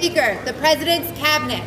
Speaker, the President's Cabinet.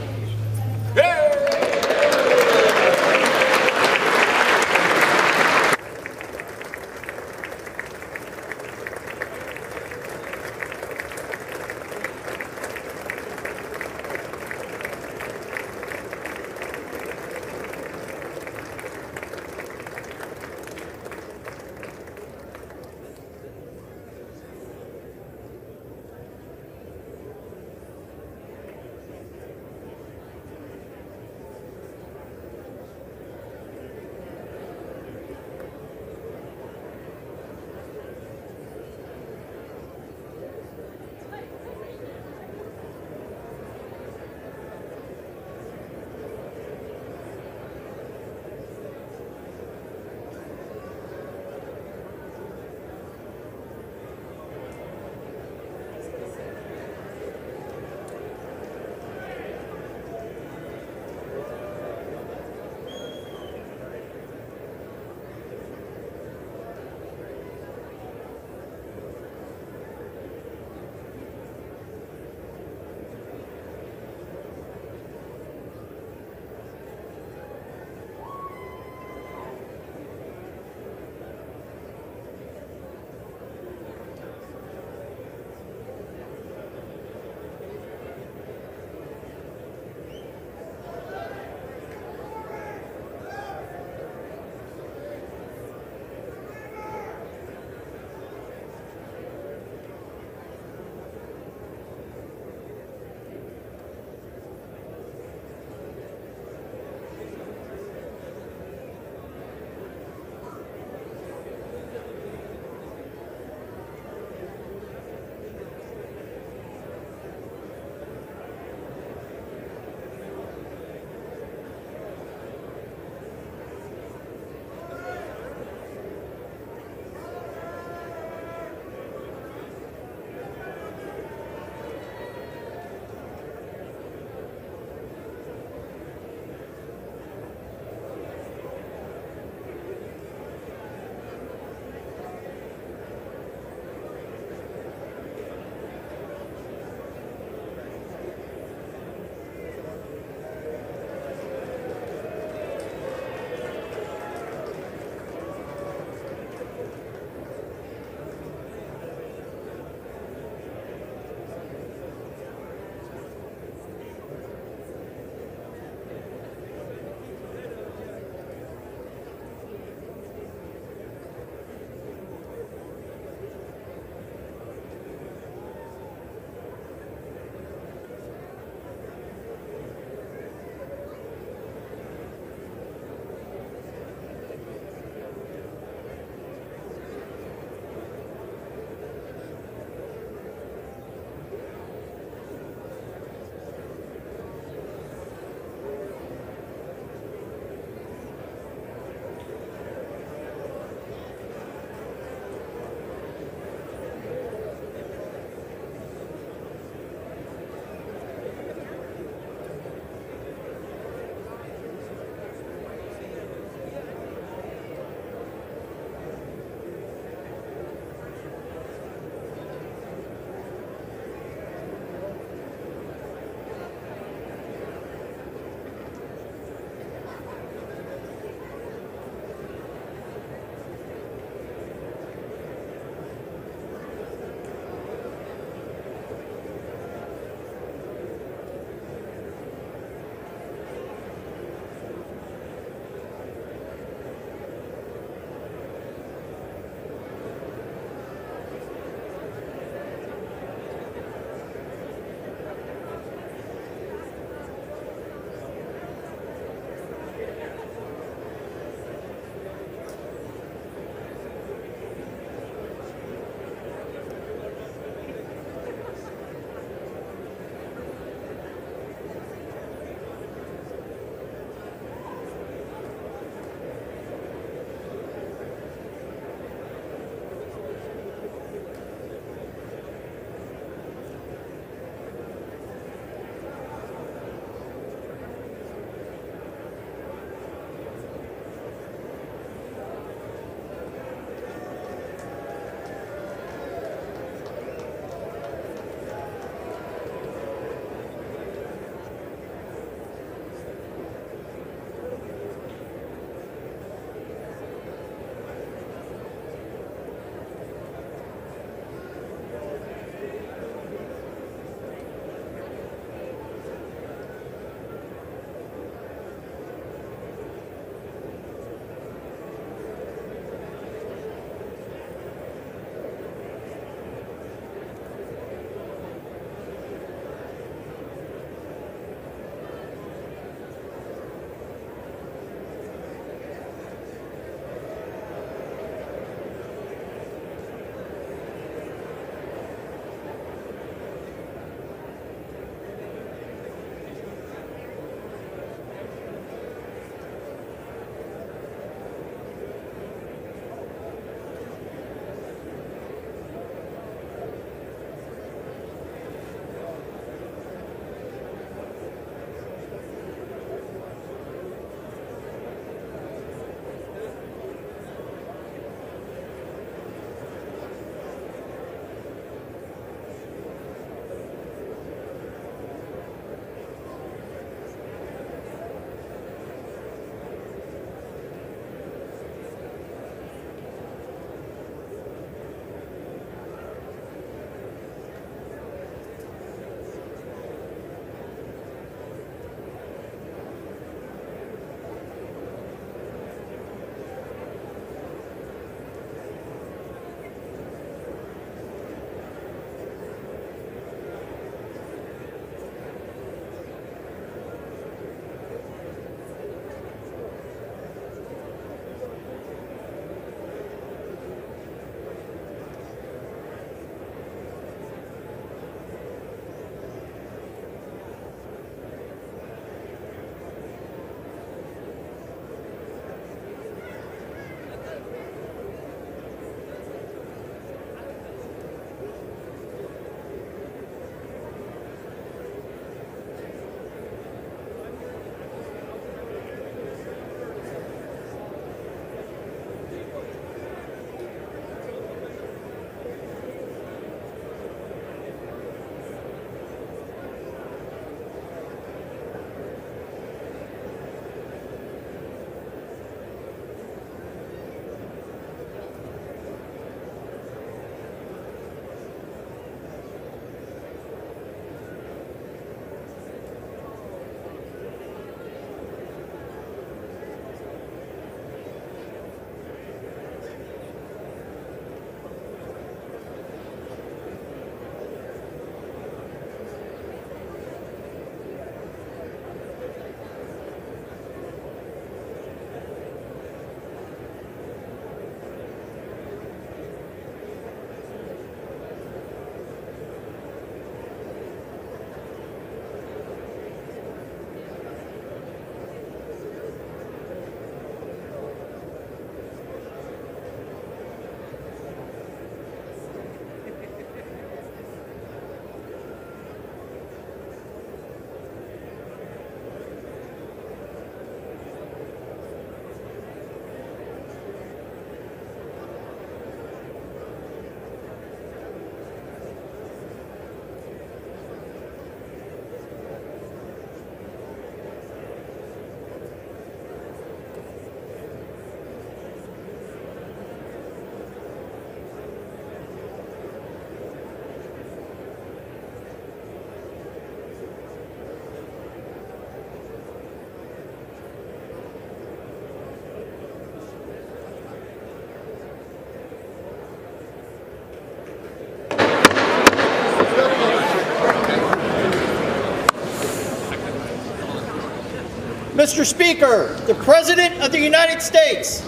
Mr. Speaker, the President of the United States.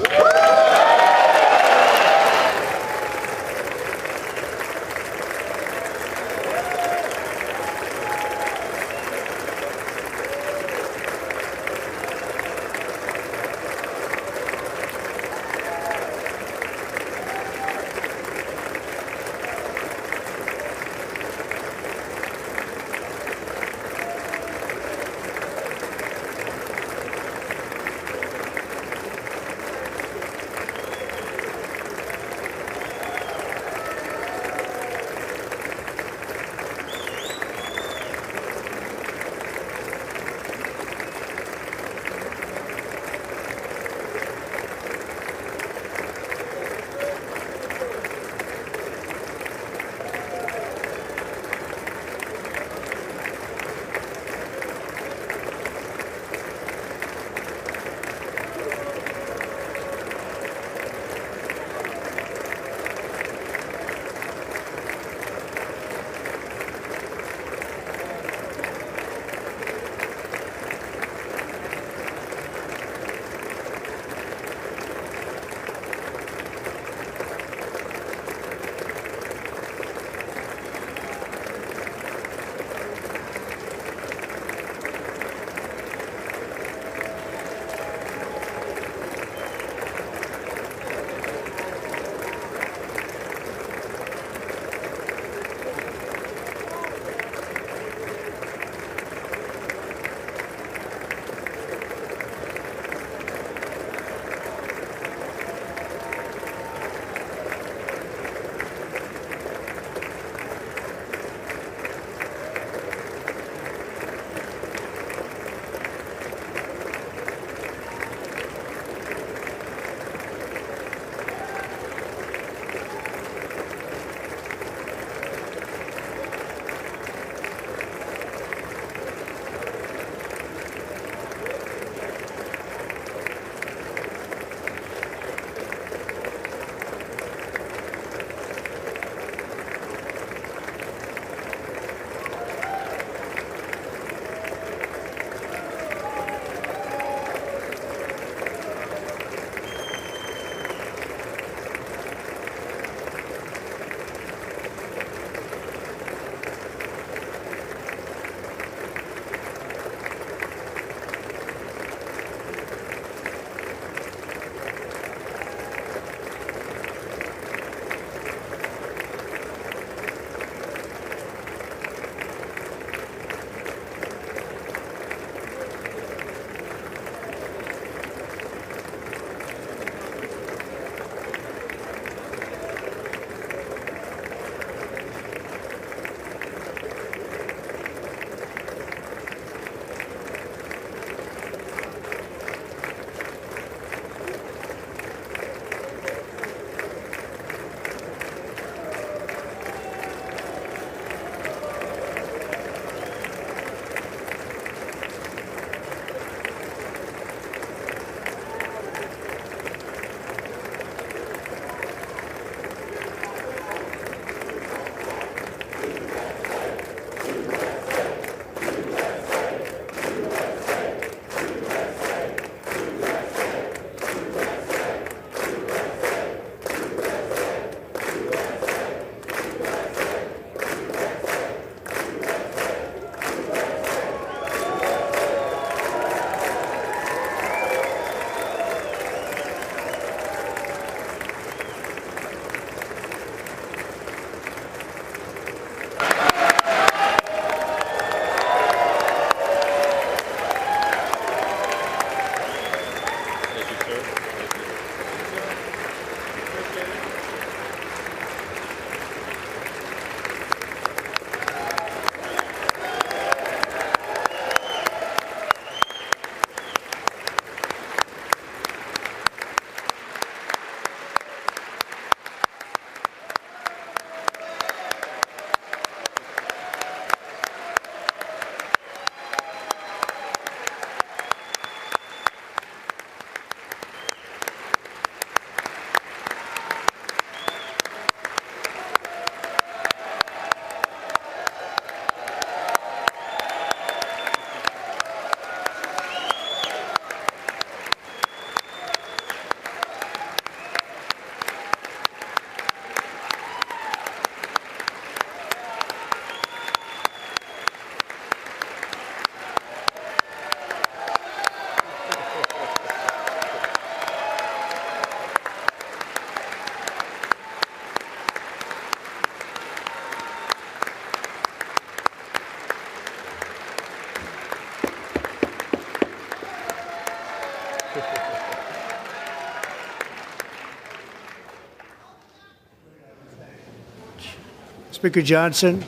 Speaker Johnson,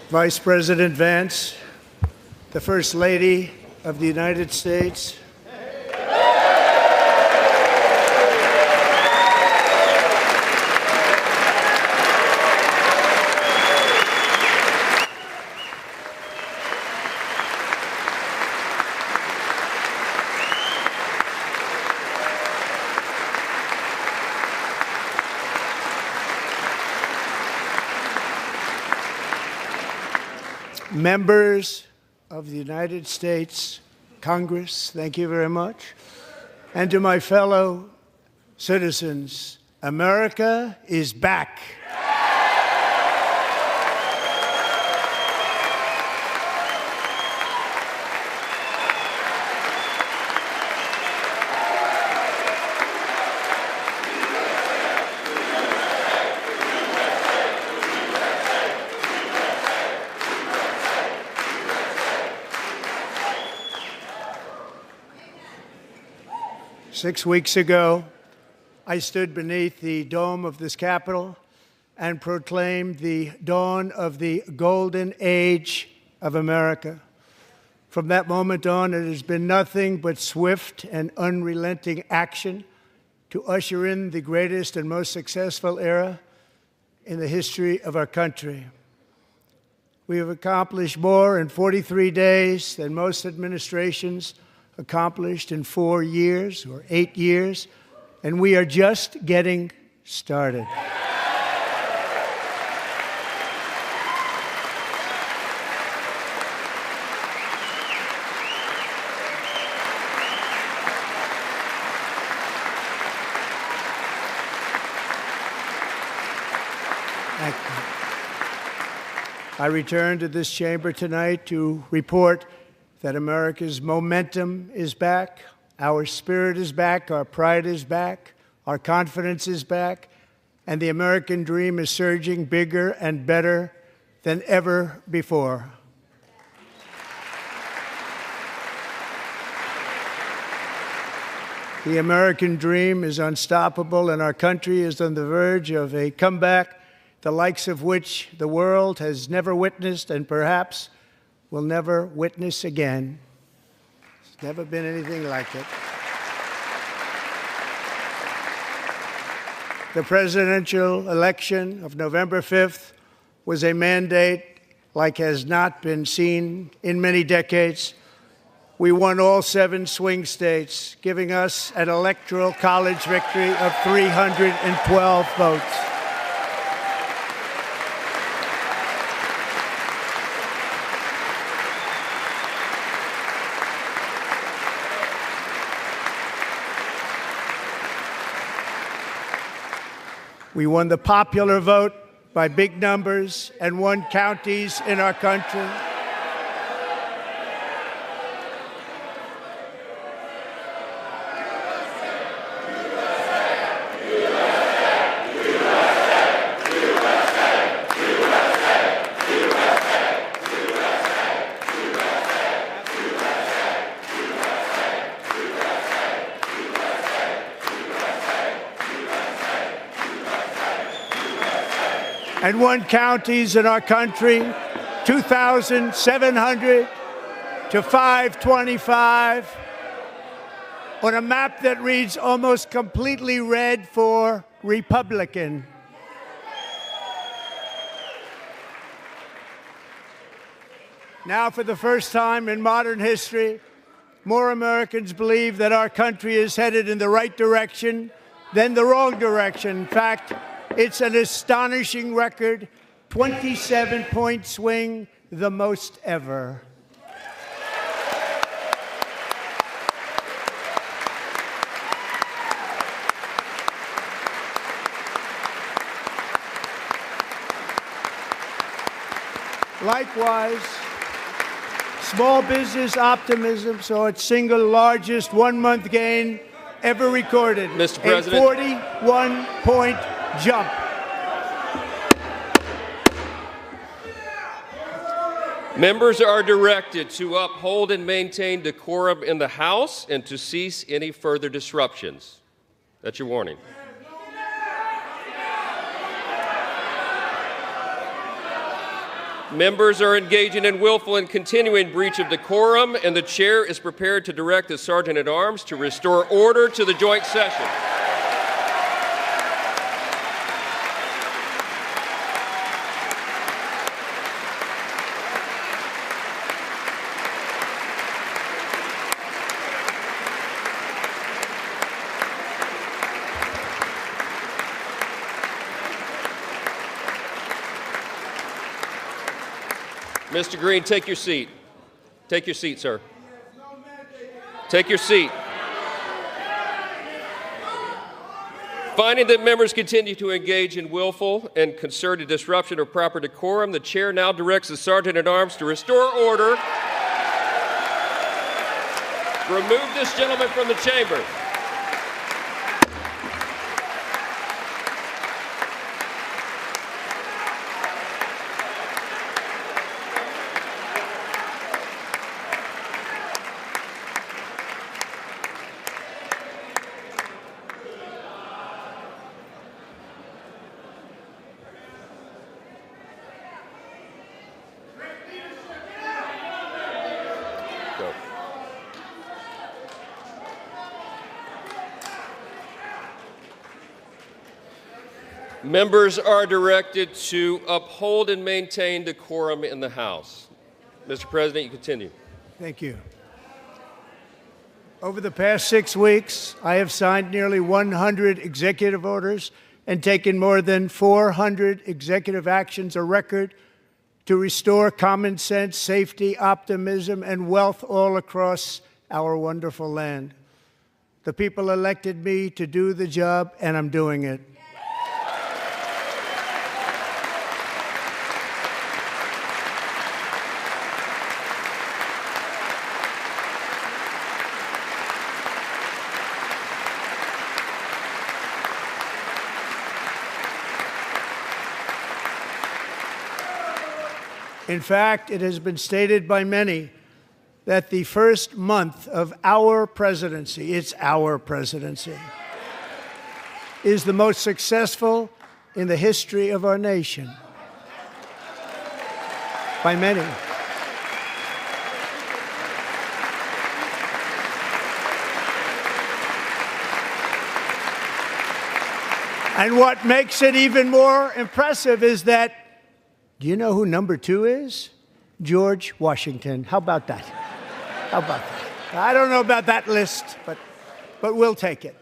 Vice President Vance, the First Lady of the United States, members of the United States Congress, thank you very much, and to my fellow citizens, America is back. 6 weeks ago, I stood beneath the dome of this Capitol and proclaimed the dawn of the golden age of America. From that moment on, it has been nothing but swift and unrelenting action to usher in the greatest and most successful era in the history of our country. We have accomplished more in 43 days than most administrations accomplished in 4 years or 8 years, and we are just getting started. I return to this chamber tonight to report that America's momentum is back, our spirit is back, our pride is back, our confidence is back, and the American dream is surging bigger and better than ever before. The American dream is unstoppable, and our country is on the verge of a comeback, the likes of which the world has never witnessed and perhaps will never witness again. There's never been anything like it. The presidential election of November 5th was a mandate like has not been seen in many decades. We won all 7 swing states, giving us an electoral college victory of 312 votes. We won the popular vote by big numbers and won counties in our country. And won counties in our country, 2,700 to 525, on a map that reads almost completely red for Republican. Now, for the first time in modern history, more Americans believe that our country is headed in the right direction than the wrong direction. In fact, it's an astonishing record, 27-point swing, the most ever. Likewise, small business optimism saw its single largest one-month gain ever recorded. Mr. President. A 41-point jump. Members are directed to uphold and maintain decorum in the House and to cease any further disruptions. That's your warning. Members are engaging in willful and continuing breach of decorum, and the chair is prepared to direct the Sergeant-at-Arms to restore order to the joint session. Mr. Green, take your seat. Take your seat, sir. Take your seat. Finding that members continue to engage in willful and concerted disruption of proper decorum, the chair now directs the Sergeant-at-Arms to restore order. Remove this gentleman from the chamber. Go. Members are directed to uphold and maintain decorum in the House. Mr. President, you continue. Thank you. Over the past 6 weeks, I have signed nearly 100 executive orders and taken more than 400 executive actions, a record to restore common sense, safety, optimism, and wealth all across our wonderful land. The people elected me to do the job, and I'm doing it. In fact, it has been stated by many that the first month of our presidency, it's our presidency, is the most successful in the history of our nation. By many. And what makes it even more impressive is that, do you know who number 2 is? George Washington. How about that? How about that? I don't know about that list, but we'll take it.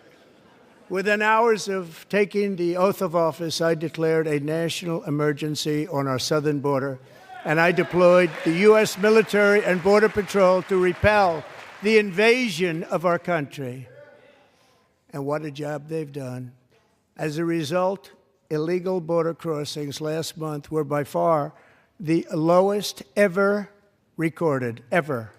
Within hours of taking the oath of office, I declared a national emergency on our southern border, and I deployed the U.S. military and Border Patrol to repel the invasion of our country. And what a job they've done. As a result, illegal border crossings last month were by far the lowest ever recorded, ever.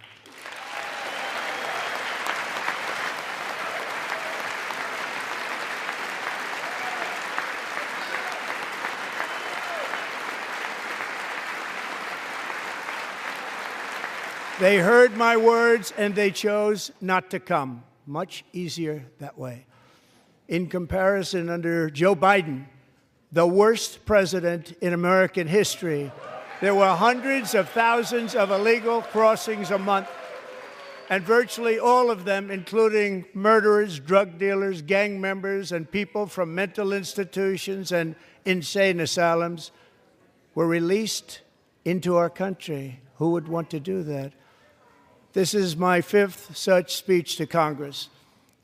They heard my words and they chose not to come. Much easier that way. In comparison, under Joe Biden, the worst president in American history, there were hundreds of thousands of illegal crossings a month, and virtually all of them, including murderers, drug dealers, gang members, and people from mental institutions and insane asylums, were released into our country. Who would want to do that? This is my 5th such speech to Congress.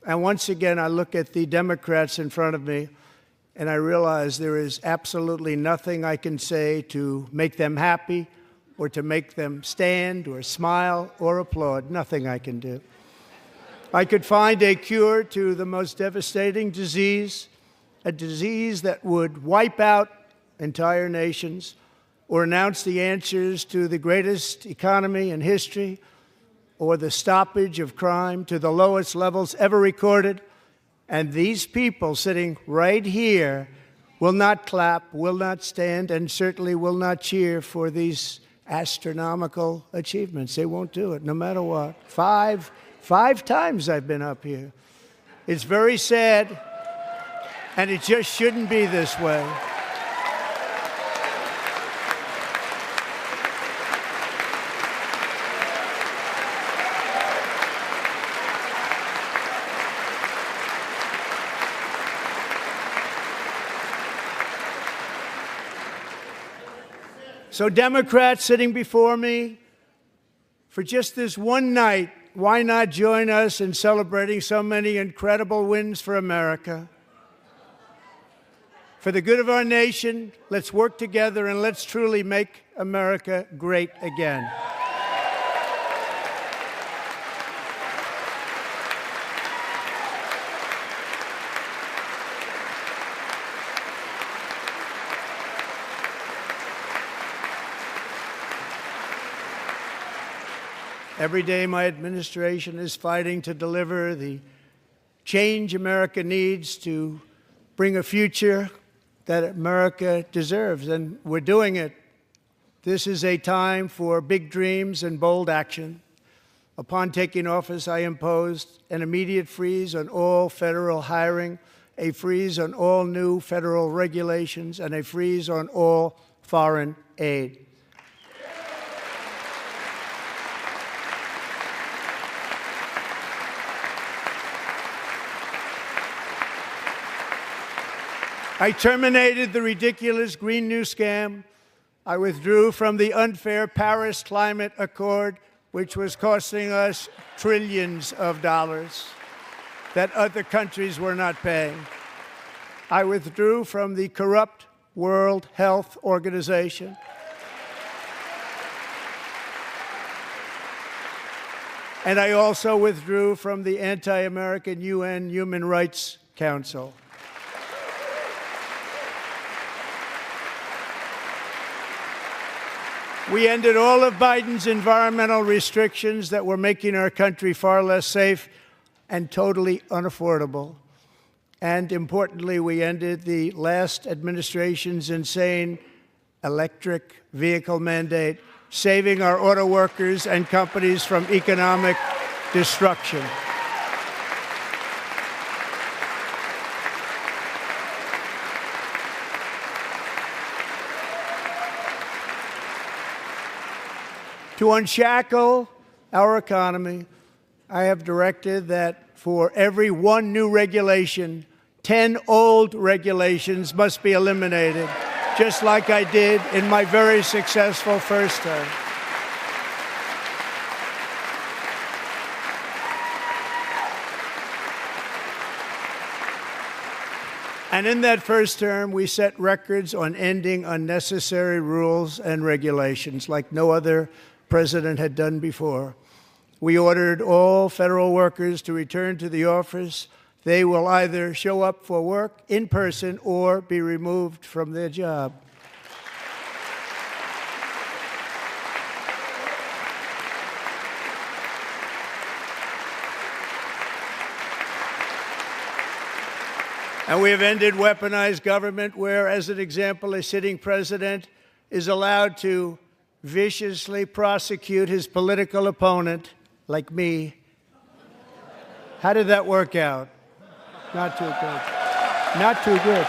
And once again, I look at the Democrats in front of me, and I realize there is absolutely nothing I can say to make them happy or to make them stand or smile or applaud. Nothing I can do. I could find a cure to the most devastating disease, a disease that would wipe out entire nations, or announce the answers to the greatest economy in history, or the stoppage of crime to the lowest levels ever recorded. And these people sitting right here will not clap, will not stand, and certainly will not cheer for these astronomical achievements. They won't do it, no matter what. Five times I've been up here. It's very sad, and it just shouldn't be this way. So Democrats sitting before me, for just this one night, why not join us in celebrating so many incredible wins for America? For the good of our nation, let's work together and let's truly make America great again. Every day, my administration is fighting to deliver the change America needs to bring a future that America deserves, and we're doing it. This is a time for big dreams and bold action. Upon taking office, I imposed an immediate freeze on all federal hiring, a freeze on all new federal regulations, and a freeze on all foreign aid. I terminated the ridiculous Green New Scam. I withdrew from the unfair Paris Climate Accord, which was costing us trillions of dollars that other countries were not paying. I withdrew from the corrupt World Health Organization. And I also withdrew from the anti-American UN Human Rights Council. We ended all of Biden's environmental restrictions that were making our country far less safe and totally unaffordable. And importantly, we ended the last administration's insane electric vehicle mandate, saving our auto workers and companies from economic destruction. To unshackle our economy, I have directed that for every one new regulation, 10 old regulations must be eliminated, just like I did in my very successful first term. And in that first term, we set records on ending unnecessary rules and regulations like no other president had done before. We ordered all federal workers to return to the office. They will either show up for work in person or be removed from their job. And we have ended weaponized government where, as an example, a sitting president is allowed to viciously prosecute his political opponent, like me. How did that work out? Not too good. Not too good.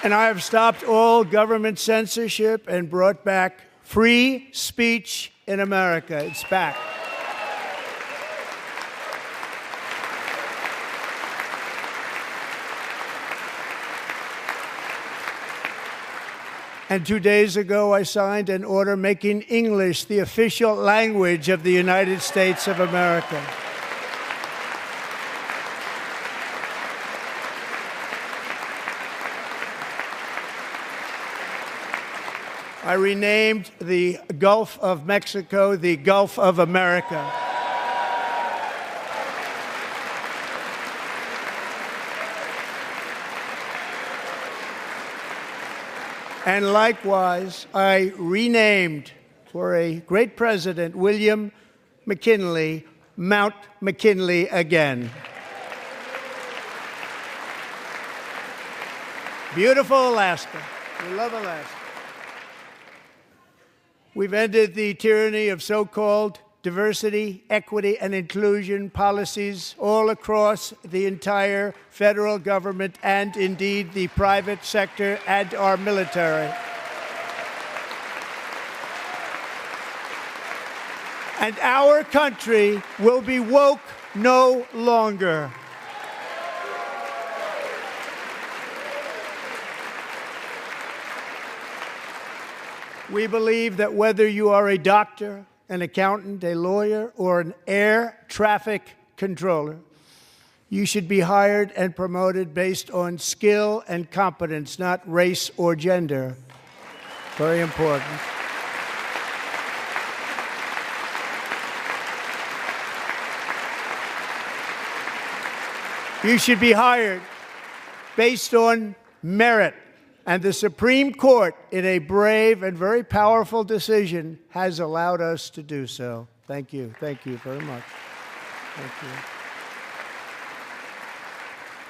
And I have stopped all government censorship and brought back free speech in America. It's back. And 2 days ago, I signed an order making English the official language of the United States of America. I renamed the Gulf of Mexico the Gulf of America. And likewise, I renamed, for a great president, William McKinley, Mount McKinley again. Beautiful Alaska. We love Alaska. We've ended the tyranny of so-called diversity, equity, and inclusion policies all across the entire federal government and, indeed, the private sector and our military. And our country will be woke no longer. We believe that whether you are a doctor, an accountant, a lawyer, or an air traffic controller, you should be hired and promoted based on skill and competence, not race or gender. Very important. You should be hired based on merit. And the Supreme Court, in a brave and very powerful decision, has allowed us to do so. Thank you. Thank you very much. Thank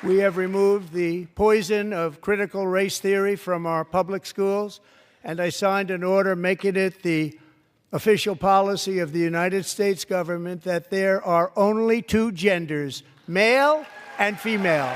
you. We have removed the poison of critical race theory from our public schools, and I signed an order making it the official policy of the United States government that there are only two genders, male and female.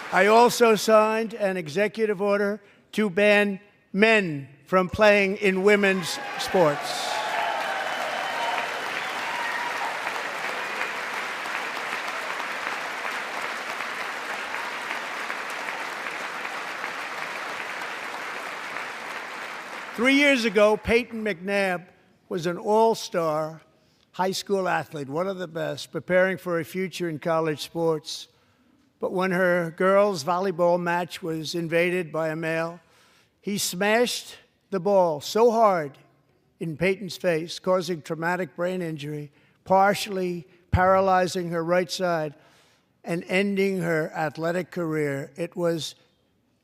I also signed an executive order to ban men from playing in women's sports. Three years ago, Peyton McNabb was an all-star high school athlete, one of the best, preparing for a future in college sports. But when her girls' volleyball match was invaded by a male, he smashed the ball so hard in Peyton's face, causing traumatic brain injury, partially paralyzing her right side, and ending her athletic career. It was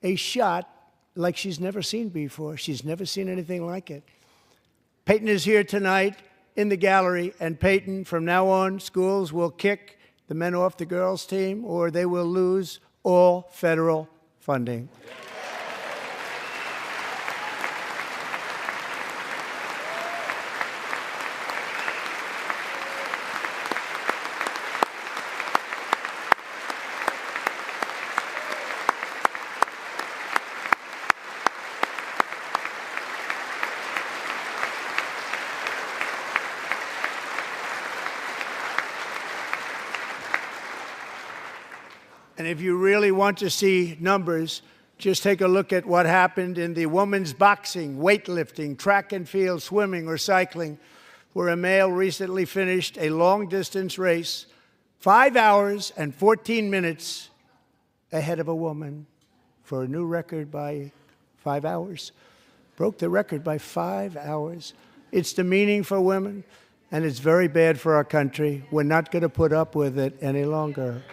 a shot like she's never seen before. She's never seen anything like it. Peyton is here tonight in the gallery, and Peyton, from now on, schools will kick the men off the girls' team, or they will lose all federal funding. And if you really want to see numbers, just take a look at what happened in the women's boxing, weightlifting, track and field, swimming, or cycling, where a male recently finished a long-distance race 5 hours and 14 minutes ahead of a woman for a new record by 5 hours. Broke the record by 5 hours. It's demeaning for women, and it's very bad for our country. We're not going to put up with it any longer.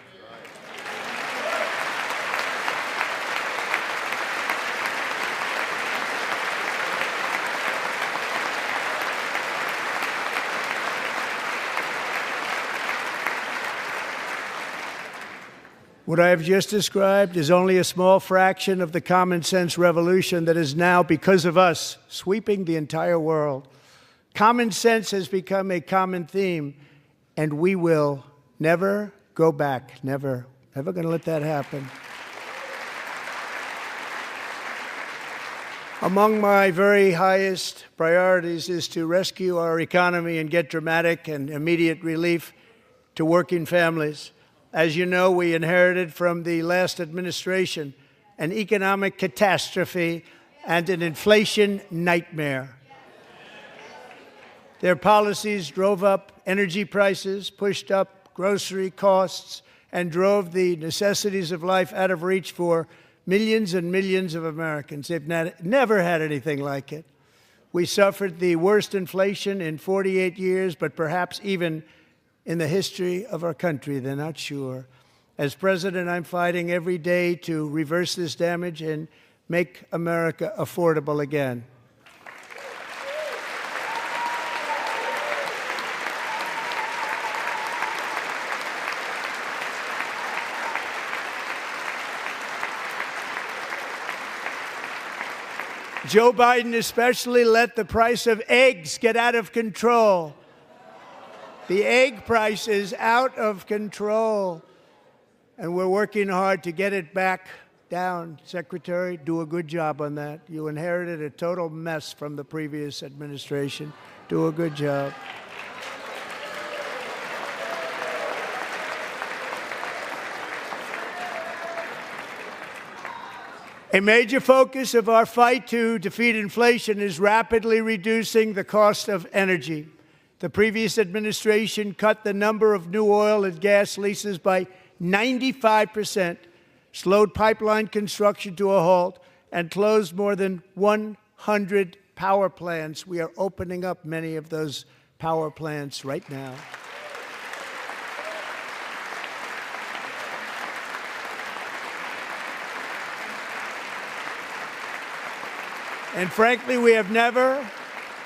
What I have just described is only a small fraction of the common sense revolution that is now, because of us, sweeping the entire world. Common sense has become a common theme, and we will never go back. Never. Never going to let that happen. Among my very highest priorities is to rescue our economy and get dramatic and immediate relief to working families. As you know, we inherited from the last administration an economic catastrophe and an inflation nightmare. Their policies drove up energy prices, pushed up grocery costs, and drove the necessities of life out of reach for millions and millions of Americans. They've never had anything like it. We suffered the worst inflation in 48 years, but perhaps even in the history of our country. They're not sure. As president, I'm fighting every day to reverse this damage and make America affordable again. Joe Biden especially let the price of eggs get out of control. The egg price is out of control, and we're working hard to get it back down. Secretary, do a good job on that. You inherited a total mess from the previous administration. Do a good job. A major focus of our fight to defeat inflation is rapidly reducing the cost of energy. The previous administration cut the number of new oil and gas leases by 95%, slowed pipeline construction to a halt, and closed more than 100 power plants. We are opening up many of those power plants right now. And frankly, we have never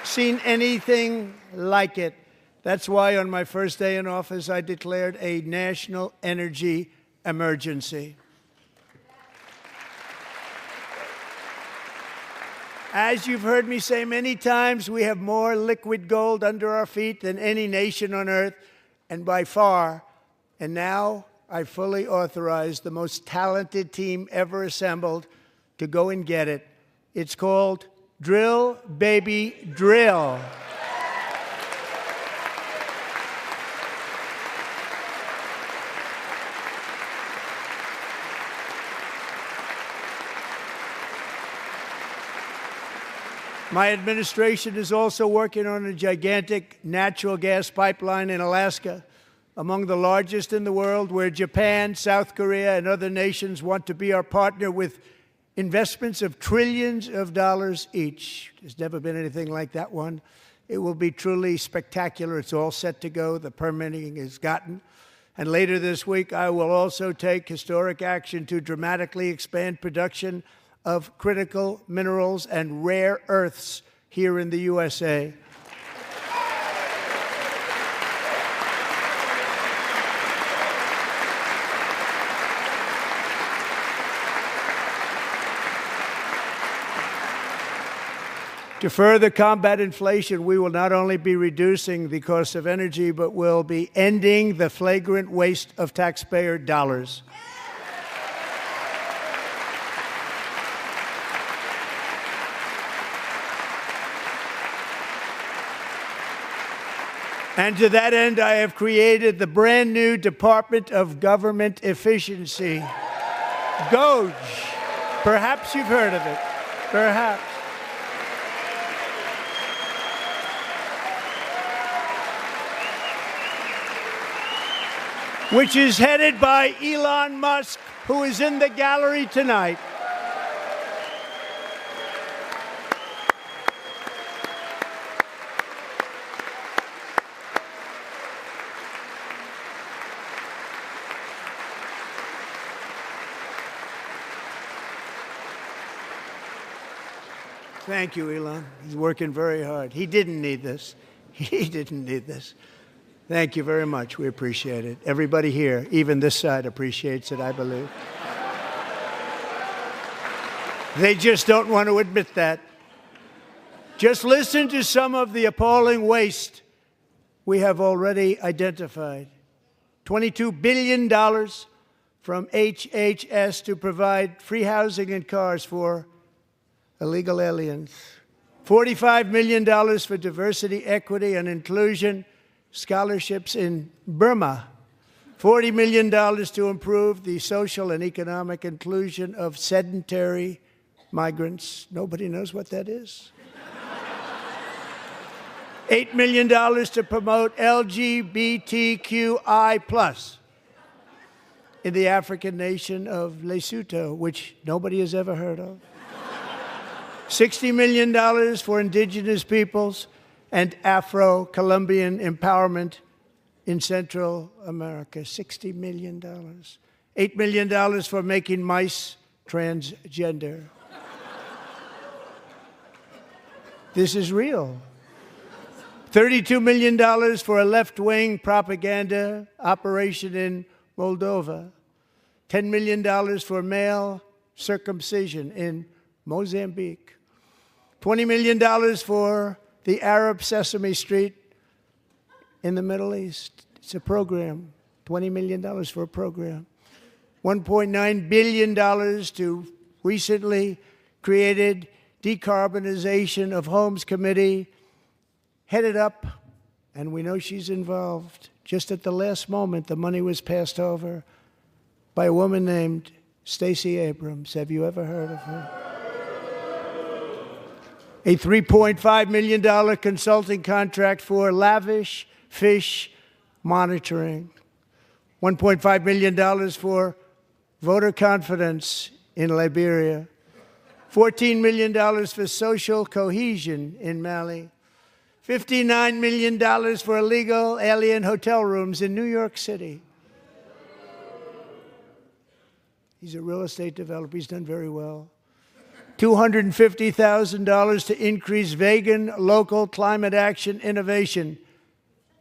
seen anything like it. That's why on my first day in office, I declared a national energy emergency. As you've heard me say many times, we have more liquid gold under our feet than any nation on earth, and by far. And now I fully authorize the most talented team ever assembled to go and get it. It's called Drill, Baby, Drill. My administration is also working on a gigantic natural gas pipeline in Alaska, among the largest in the world, where Japan, South Korea, and other nations want to be our partner with investments of trillions of dollars each. There's never been anything like that one. It will be truly spectacular. It's all set to go. The permitting is gotten. And later this week, I will also take historic action to dramatically expand production of critical minerals and rare earths here in the USA. To further combat inflation, we will not only be reducing the cost of energy, but will be ending the flagrant waste of taxpayer dollars. And to that end, I have created the brand new Department of Government Efficiency, DOGE. Perhaps you've heard of it. Perhaps. Which is headed by Elon Musk, who is in the gallery tonight. Thank you, Elon. He's working very hard. He didn't need this. He didn't need this. Thank you very much. We appreciate it. Everybody here, even this side, appreciates it, I believe. They just don't want to admit that. Just listen to some of the appalling waste we have already identified. $22 billion from HHS to provide free housing and cars for illegal aliens. $45 million for diversity, equity, and inclusion scholarships in Burma. $40 million to improve the social and economic inclusion of sedentary migrants. Nobody knows what that is. $8 million to promote LGBTQI+ in the African nation of Lesotho, which nobody has ever heard of. $60 million for indigenous peoples and Afro-Colombian empowerment in Central America. $60 million. $8 million for making mice transgender. This is real. $32 million for a left-wing propaganda operation in Moldova. $10 million for male circumcision in Mozambique. $20 million for the Arab Sesame Street in the Middle East. It's a program, $20 million for a program. $1.9 billion to recently created Decarbonization of Homes Committee, headed up, and we know she's involved. Just at the last moment, the money was passed over by a woman named Stacey Abrams. Have you ever heard of her? A $3.5 million consulting contract for lavish fish monitoring. $1.5 million for voter confidence in Liberia. $14 million for social cohesion in Mali. $59 million for illegal alien hotel rooms in New York City. He's a real estate developer. He's done very well. $250,000 to increase vegan local climate action innovation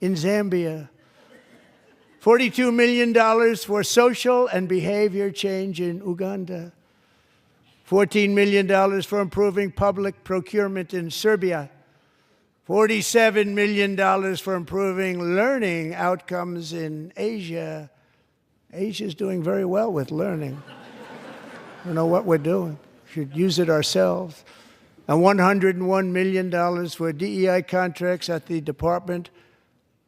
in Zambia. $42 million for social and behavior change in Uganda. $14 million for improving public procurement in Serbia. $47 million for improving learning outcomes in Asia. Asia's doing very well with learning. I don't know what we're doing. We should use it ourselves. And $101 million for DEI contracts at the Department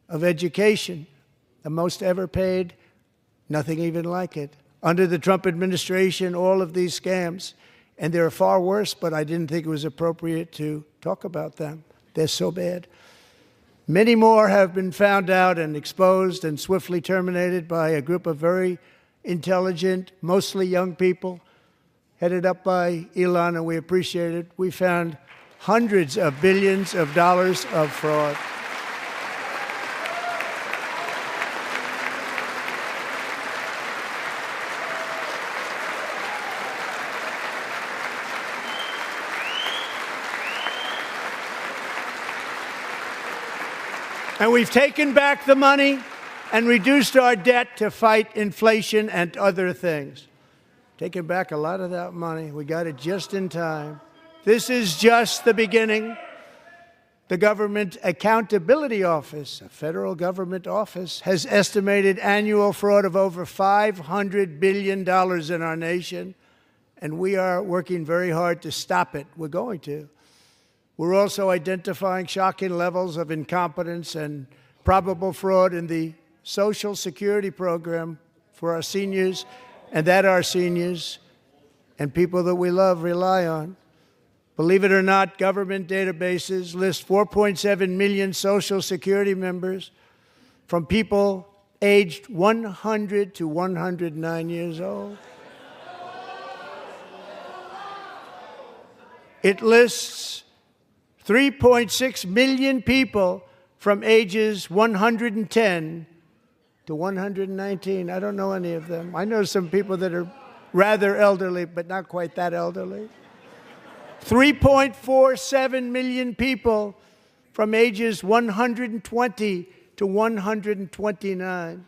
of Education. The most ever paid, nothing even like it. Under the Trump administration, all of these scams, and they're far worse, but I didn't think it was appropriate to talk about them. They're so bad. Many more have been found out and exposed and swiftly terminated by a group of very intelligent, mostly young people, headed up by Elon, and we appreciate it. We found hundreds of billions of dollars of fraud. And we've taken back the money and reduced our debt to fight inflation and other things. Taken back a lot of that money. We got it just in time. This is just the beginning. The Government Accountability Office, a federal government office, has estimated annual fraud of over $500 billion in our nation, and we are working very hard to stop it. We're going to. We're also identifying shocking levels of incompetence and probable fraud in the Social Security program for our seniors, and that our seniors and people that we love rely on. Believe it or not, government databases list 4.7 million Social Security members from people aged 100 to 109 years old. It lists 3.6 million people from ages 110 to 119. I don't know any of them. I know some people that are rather elderly, but not quite that elderly. 3.47 million people from ages 120 to 129.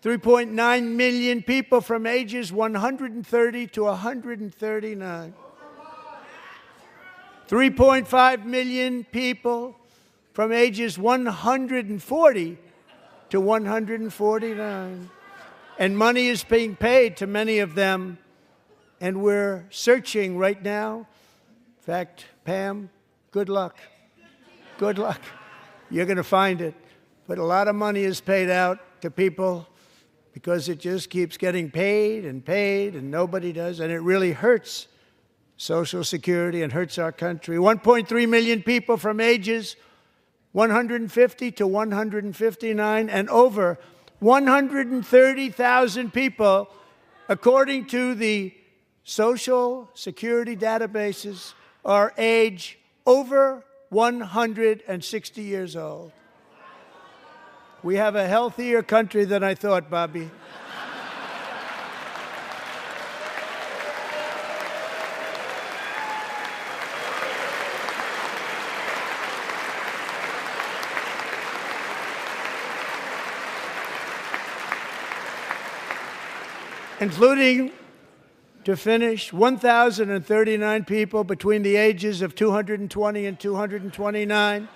3.9 million people from ages 130 to 139. 3.5 million people from ages 140 to 149. And money is being paid to many of them, and we're searching right now. In fact, Pam, good luck. Good luck. You're going to find it. But a lot of money is paid out to people because it just keeps getting paid, and nobody does, and it really hurts Social Security and hurts our country. 1.3 million people from ages 150 to 159, and over 130,000 people, according to the Social Security databases, are age over 160 years old. We have a healthier country than I thought, Bobby. Including, to finish, 1,039 people between the ages of 220 and 229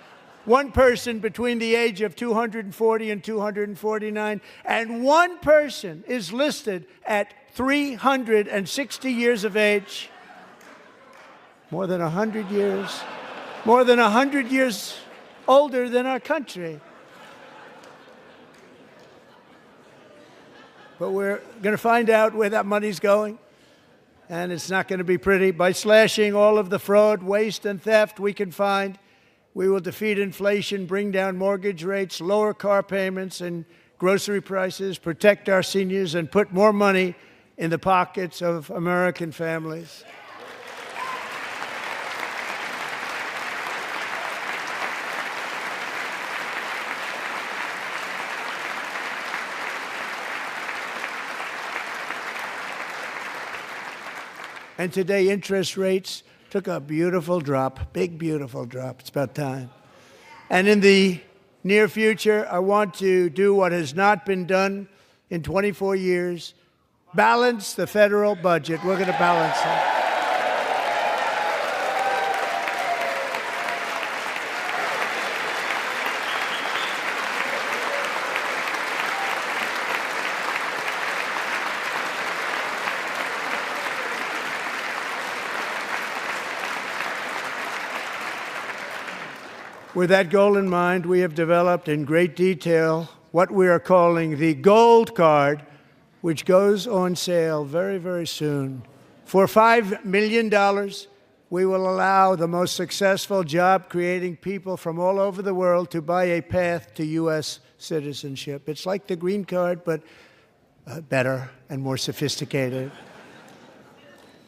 One person between the age of 240 and 249, and one person is listed at 360 years of age. More than 100 years. More than 100 years older than our country. But we're going to find out where that money's going, and it's not going to be pretty. By slashing all of the fraud, waste, and theft we can find, we will defeat inflation, bring down mortgage rates, lower car payments and grocery prices, protect our seniors, and put more money in the pockets of American families. And today, interest rates took a beautiful drop, big, beautiful drop. It's about time. And in the near future, I want to do what has not been done in 24 years, balance the federal budget. We're going to balance it. With that goal in mind, we have developed in great detail what we are calling the Gold Card, which goes on sale very, very soon. For $5 million, we will allow the most successful job-creating people from all over the world to buy a path to U.S. citizenship. It's like the green card, but better and more sophisticated.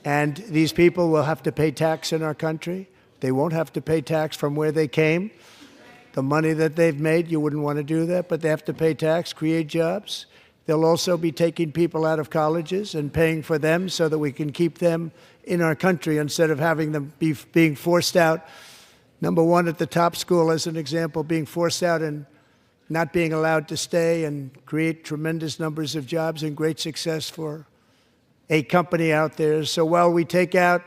And these people will have to pay tax in our country. They won't have to pay tax from where they came. The money that they've made, you wouldn't want to do that, but they have to pay tax, create jobs. They'll also be taking people out of colleges and paying for them so that we can keep them in our country instead of having them being forced out. Number one, at the top school, as an example, being forced out and not being allowed to stay and create tremendous numbers of jobs and great success for a company out there. So while we take out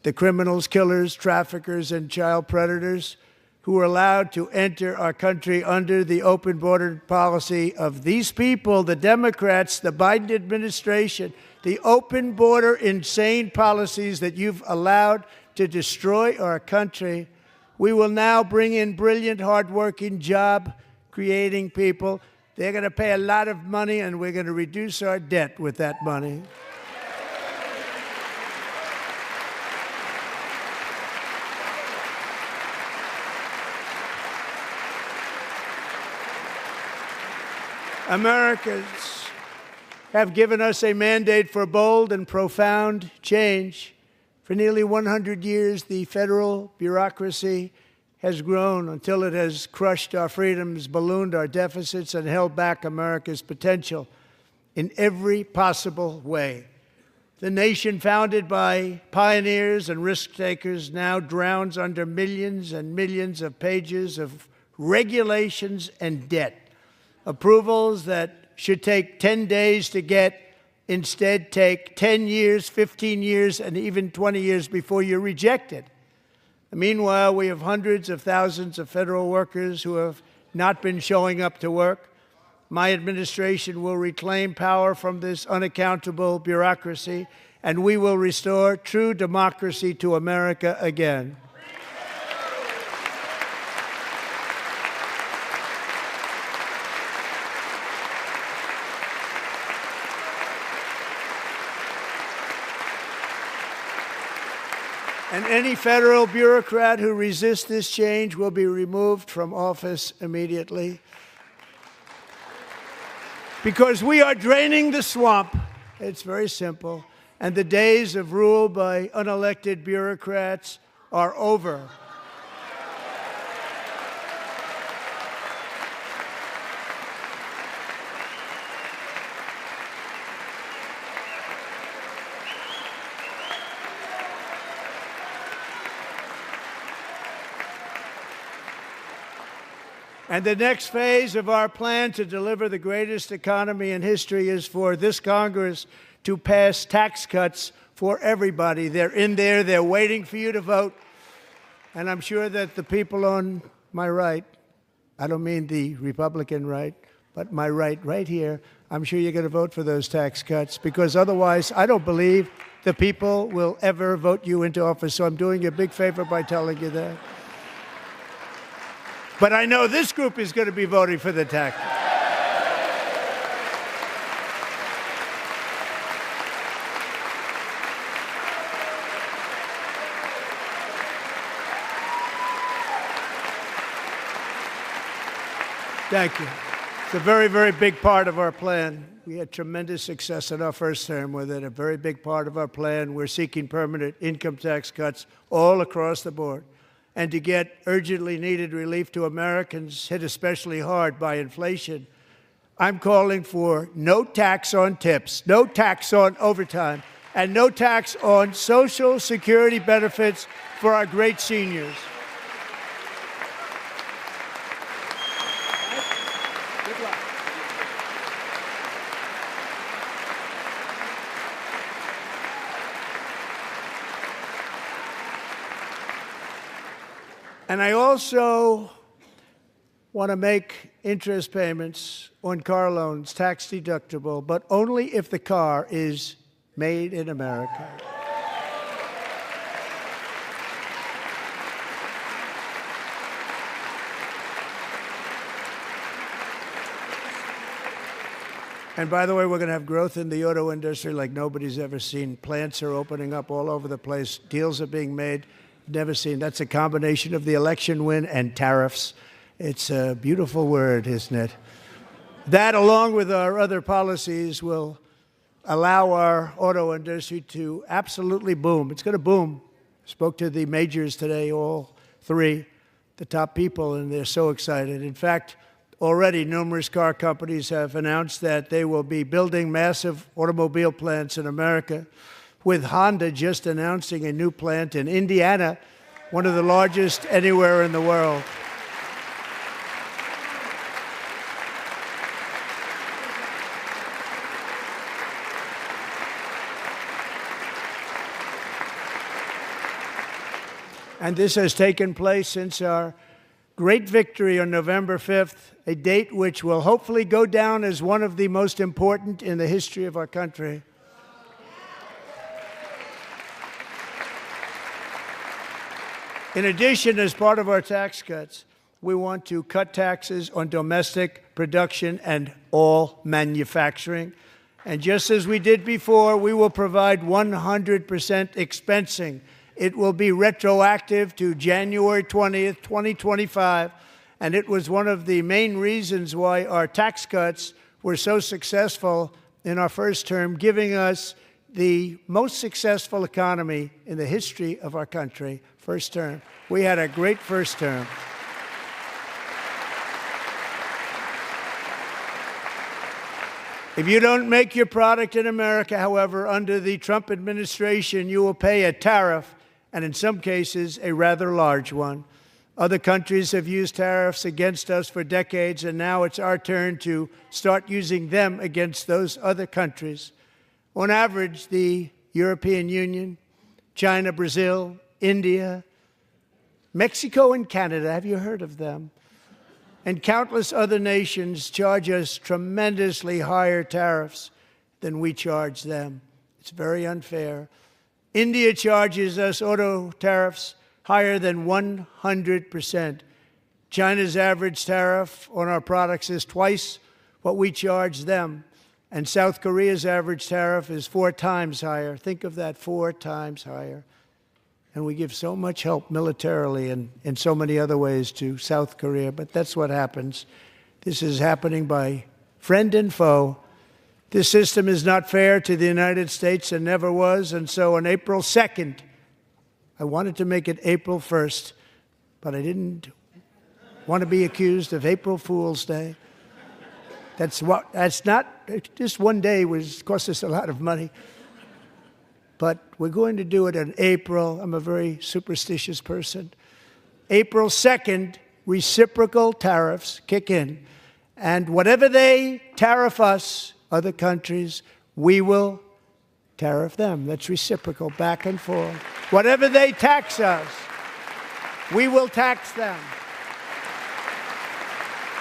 the criminals, killers, traffickers, and child predators who are allowed to enter our country under the open border policy of these people, the Democrats, the Biden administration, the open border insane policies that you've allowed to destroy our country, we will now bring in brilliant, hardworking, job-creating people. They're going to pay a lot of money, and we're going to reduce our debt with that money. Americans have given us a mandate for bold and profound change. For nearly 100 years, the federal bureaucracy has grown until it has crushed our freedoms, ballooned our deficits, and held back America's potential in every possible way. The nation founded by pioneers and risk-takers now drowns under millions and millions of pages of regulations and debt. Approvals that should take 10 days to get instead take 10 years, 15 years, and even 20 years before you're rejected. Meanwhile, we have hundreds of thousands of federal workers who have not been showing up to work. My administration will reclaim power from this unaccountable bureaucracy, and we will restore true democracy to America again. And any federal bureaucrat who resists this change will be removed from office immediately. Because we are draining the swamp. It's very simple. And the days of rule by unelected bureaucrats are over. And the next phase of our plan to deliver the greatest economy in history is for this Congress to pass tax cuts for everybody. They're in there. They're waiting for you to vote. And I'm sure that the people on my right, I don't mean the Republican right, but my right here, I'm sure you're going to vote for those tax cuts, because otherwise I don't believe the people will ever vote you into office. So I'm doing you a big favor by telling you that. But I know this group is going to be voting for the tax cuts. Thank you. It's a very, very big part of our plan. We had tremendous success in our first term with it, a very big part of our plan. We're seeking permanent income tax cuts all across the board. And to get urgently needed relief to Americans hit especially hard by inflation, I'm calling for no tax on tips, no tax on overtime, and no tax on Social Security benefits for our great seniors. And I also want to make interest payments on car loans tax deductible, but only if the car is made in America. And by the way, we're going to have growth in the auto industry like nobody's ever seen. Plants are opening up all over the place. Deals are being made. Never seen. That's a combination of the election win and tariffs. It's a beautiful word, isn't it? That, along with our other policies, will allow our auto industry to absolutely boom. It's going to boom. Spoke to the majors today, all three, the top people, and they're so excited. In fact, already numerous car companies have announced that they will be building massive automobile plants in America, with Honda just announcing a new plant in Indiana, one of the largest anywhere in the world. And this has taken place since our great victory on November 5th, a date which will hopefully go down as one of the most important in the history of our country. In addition, as part of our tax cuts, we want to cut taxes on domestic production and all manufacturing. And just as we did before, we will provide 100% expensing. It will be retroactive to January 20th, 2025. And it was one of the main reasons why our tax cuts were so successful in our first term, giving us the most successful economy in the history of our country. First term. We had a great first term. If you don't make your product in America, however, under the Trump administration, you will pay a tariff, and in some cases, a rather large one. Other countries have used tariffs against us for decades, and now it's our turn to start using them against those other countries. On average, the European Union, China, Brazil, India, Mexico, and Canada, have you heard of them? And countless other nations charge us tremendously higher tariffs than we charge them. It's very unfair. India charges us auto tariffs higher than 100%. China's average tariff on our products is twice what we charge them. And South Korea's average tariff is 4 times higher. Think of that, 4 times higher. And we give so much help militarily and in so many other ways to South Korea, but that's what happens. This is happening by friend and foe. This system is not fair to the United States and never was, and so on April 2nd, I wanted to make it April 1st, but I didn't want to be accused of April Fool's Day. That's not, just one day cost us a lot of money. But we're going to do it in April. I'm a very superstitious person. April 2nd, reciprocal tariffs kick in. And whatever they tariff us, other countries, we will tariff them. That's reciprocal, back and forth. Whatever they tax us, we will tax them.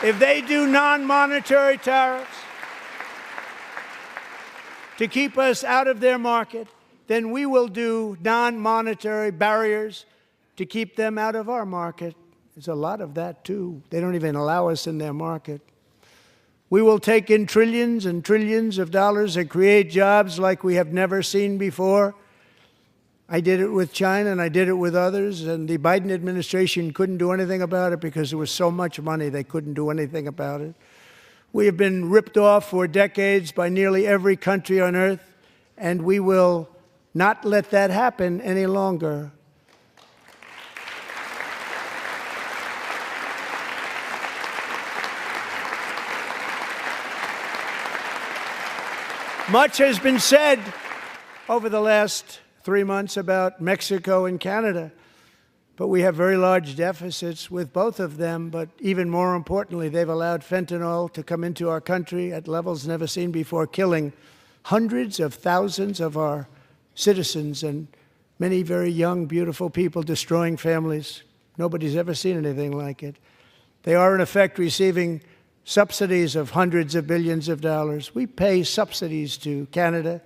If they do non-monetary tariffs to keep us out of their market, then we will do non-monetary barriers to keep them out of our market. There's a lot of that, too. They don't even allow us in their market. We will take in trillions and trillions of dollars and create jobs like we have never seen before. I did it with China, and I did it with others, and the Biden administration couldn't do anything about it because there was so much money they couldn't do anything about it. We have been ripped off for decades by nearly every country on earth, and we will not let that happen any longer. Much has been said over the last 3 months about Mexico and Canada, but we have very large deficits with both of them. But even more importantly, they've allowed fentanyl to come into our country at levels never seen before, killing hundreds of thousands of our citizens and many very young, beautiful people, destroying families. Nobody's ever seen anything like it. They are, in effect, receiving subsidies of hundreds of billions of dollars. We pay subsidies to Canada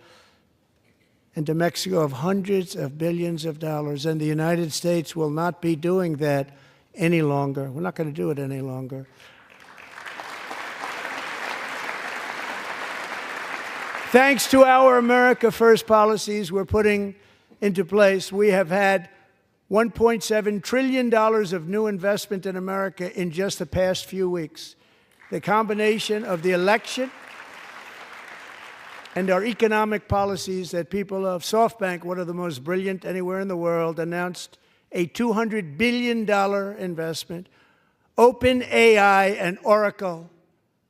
and to Mexico of hundreds of billions of dollars, and the United States will not be doing that any longer. We're not going to do it any longer. Thanks to our America First policies we're putting into place, we have had $1.7 trillion of new investment in America in just the past few weeks. The combination of the election and our economic policies that people of SoftBank, one of the most brilliant anywhere in the world, announced a $200 billion investment. OpenAI and Oracle,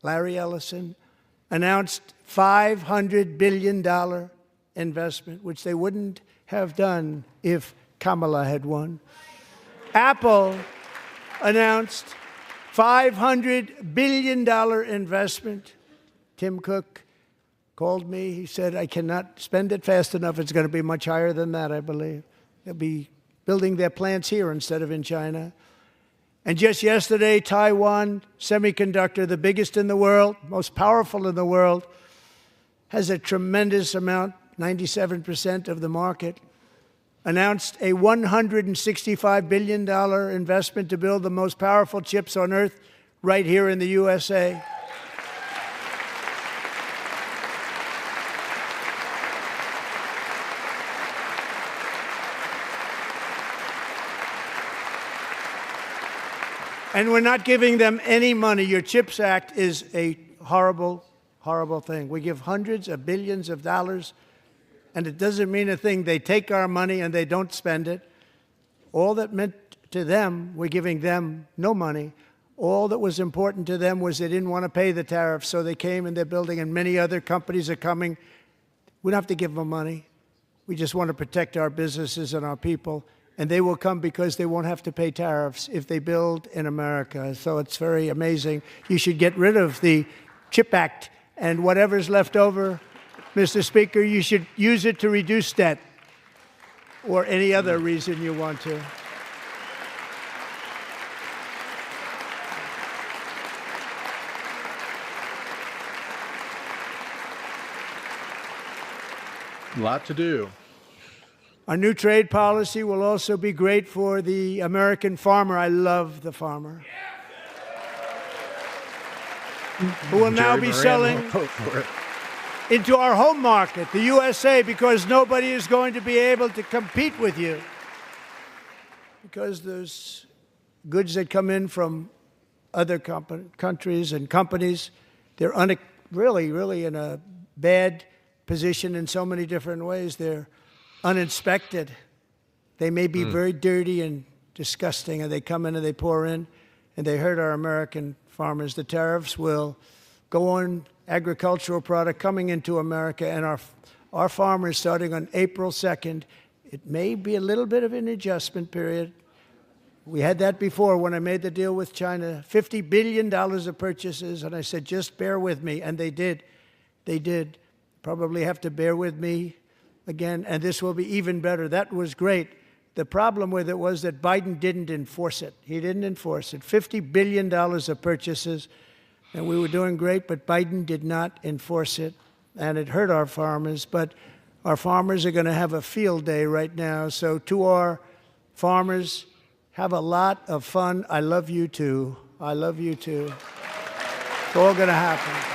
Larry Ellison, announced $500 billion investment, which they wouldn't have done if Kamala had won. Apple announced $500 billion investment. Tim Cook called me. He said, I cannot spend it fast enough. It's going to be much higher than that, I believe. They'll be building their plants here instead of in China. And just yesterday, Taiwan Semiconductor, the biggest in the world, most powerful in the world, has a tremendous amount, 97% of the market, announced a $165 billion investment to build the most powerful chips on earth right here in the USA. And we're not giving them any money. Your CHIPS Act is a horrible, horrible thing. We give hundreds of billions of dollars, and it doesn't mean a thing. They take our money and they don't spend it. All that meant to them, we're giving them no money. All that was important to them was they didn't want to pay the tariffs, so they came and they're building, and many other companies are coming. We don't have to give them money. We just want to protect our businesses and our people. And they will come because they won't have to pay tariffs if they build in America. So it's very amazing. You should get rid of the CHIP Act, and whatever's left over, Mr. Speaker, you should use it to reduce debt or any other reason you want to. A lot to do. Our new trade policy will also be great for the American farmer. I love the farmer. Who will now be selling into our home market, the USA, because nobody is going to be able to compete with you. Because there's goods that come in from other countries and companies. They're really in a bad position in so many different ways. They're uninspected. They may be very dirty and disgusting, and they come in and they pour in, and they hurt our American farmers. The tariffs will go on agricultural product coming into America, and our farmers, starting on April 2nd, it may be a little bit of an adjustment period. We had that before when I made the deal with China, $50 billion of purchases, and I said, just bear with me, and they did. They did. Probably have to bear with me again, and this will be even better. That was great. The problem with it was that Biden didn't enforce it. He didn't enforce it. $50 billion of purchases, and we were doing great, but Biden did not enforce it, and it hurt our farmers. But our farmers are going to have a field day right now. So to our farmers, have a lot of fun. I love you too. I love you too. It's all going to happen.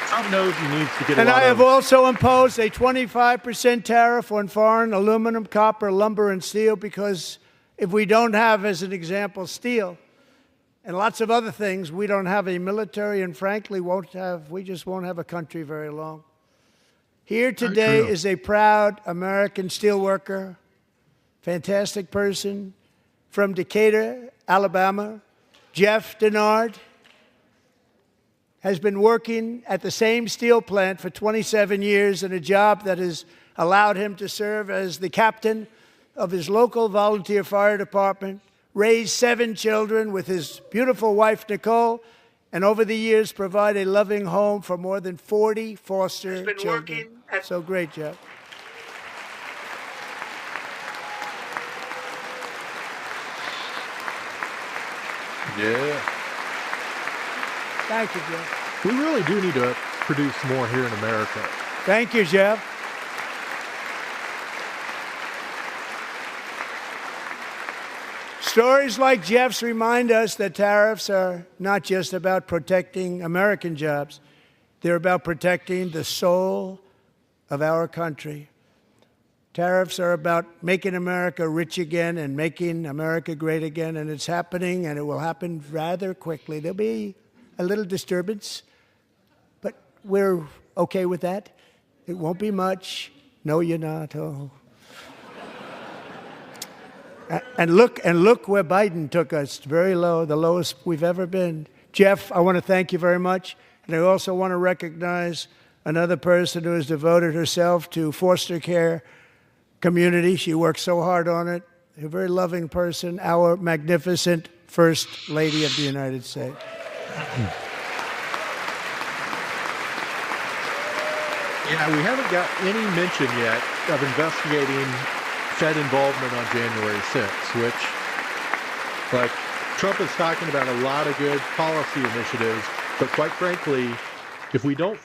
Trump knows he needs to get And a lot I have of... also imposed a 25% tariff on foreign aluminum, copper, lumber, and steel, because if we don't have, as an example, steel and lots of other things, we don't have a military, and frankly, we just won't have a country very long. Here today is a proud American steelworker, fantastic person from Decatur, Alabama, Jeff Denard. Has been working at the same steel plant for 27 years in a job that has allowed him to serve as the captain of his local volunteer fire department, raise 7 children with his beautiful wife, Nicole, and over the years provide a loving home for more than 40 foster children. So great, Jeff. Yeah. Thank you, Jeff. We really do need to produce more here in America. Thank you, Jeff. Stories like Jeff's remind us that tariffs are not just about protecting American jobs. They're about protecting the soul of our country. Tariffs are about making America rich again and making America great again, and it's happening, and it will happen rather quickly. There'll be a little disturbance, but we're okay with that. It won't be much. No, you're not. Oh. And look where Biden took us. Very low, the lowest we've ever been. Jeff, I want to thank you very much. And I also want to recognize another person who has devoted herself to foster care community. She works so hard on it. A very loving person, our magnificent First Lady of the United States. Yeah, we haven't got any mention yet of investigating Fed involvement on January 6th, which, like, Trump is talking about a lot of good policy initiatives, but quite frankly, if we don't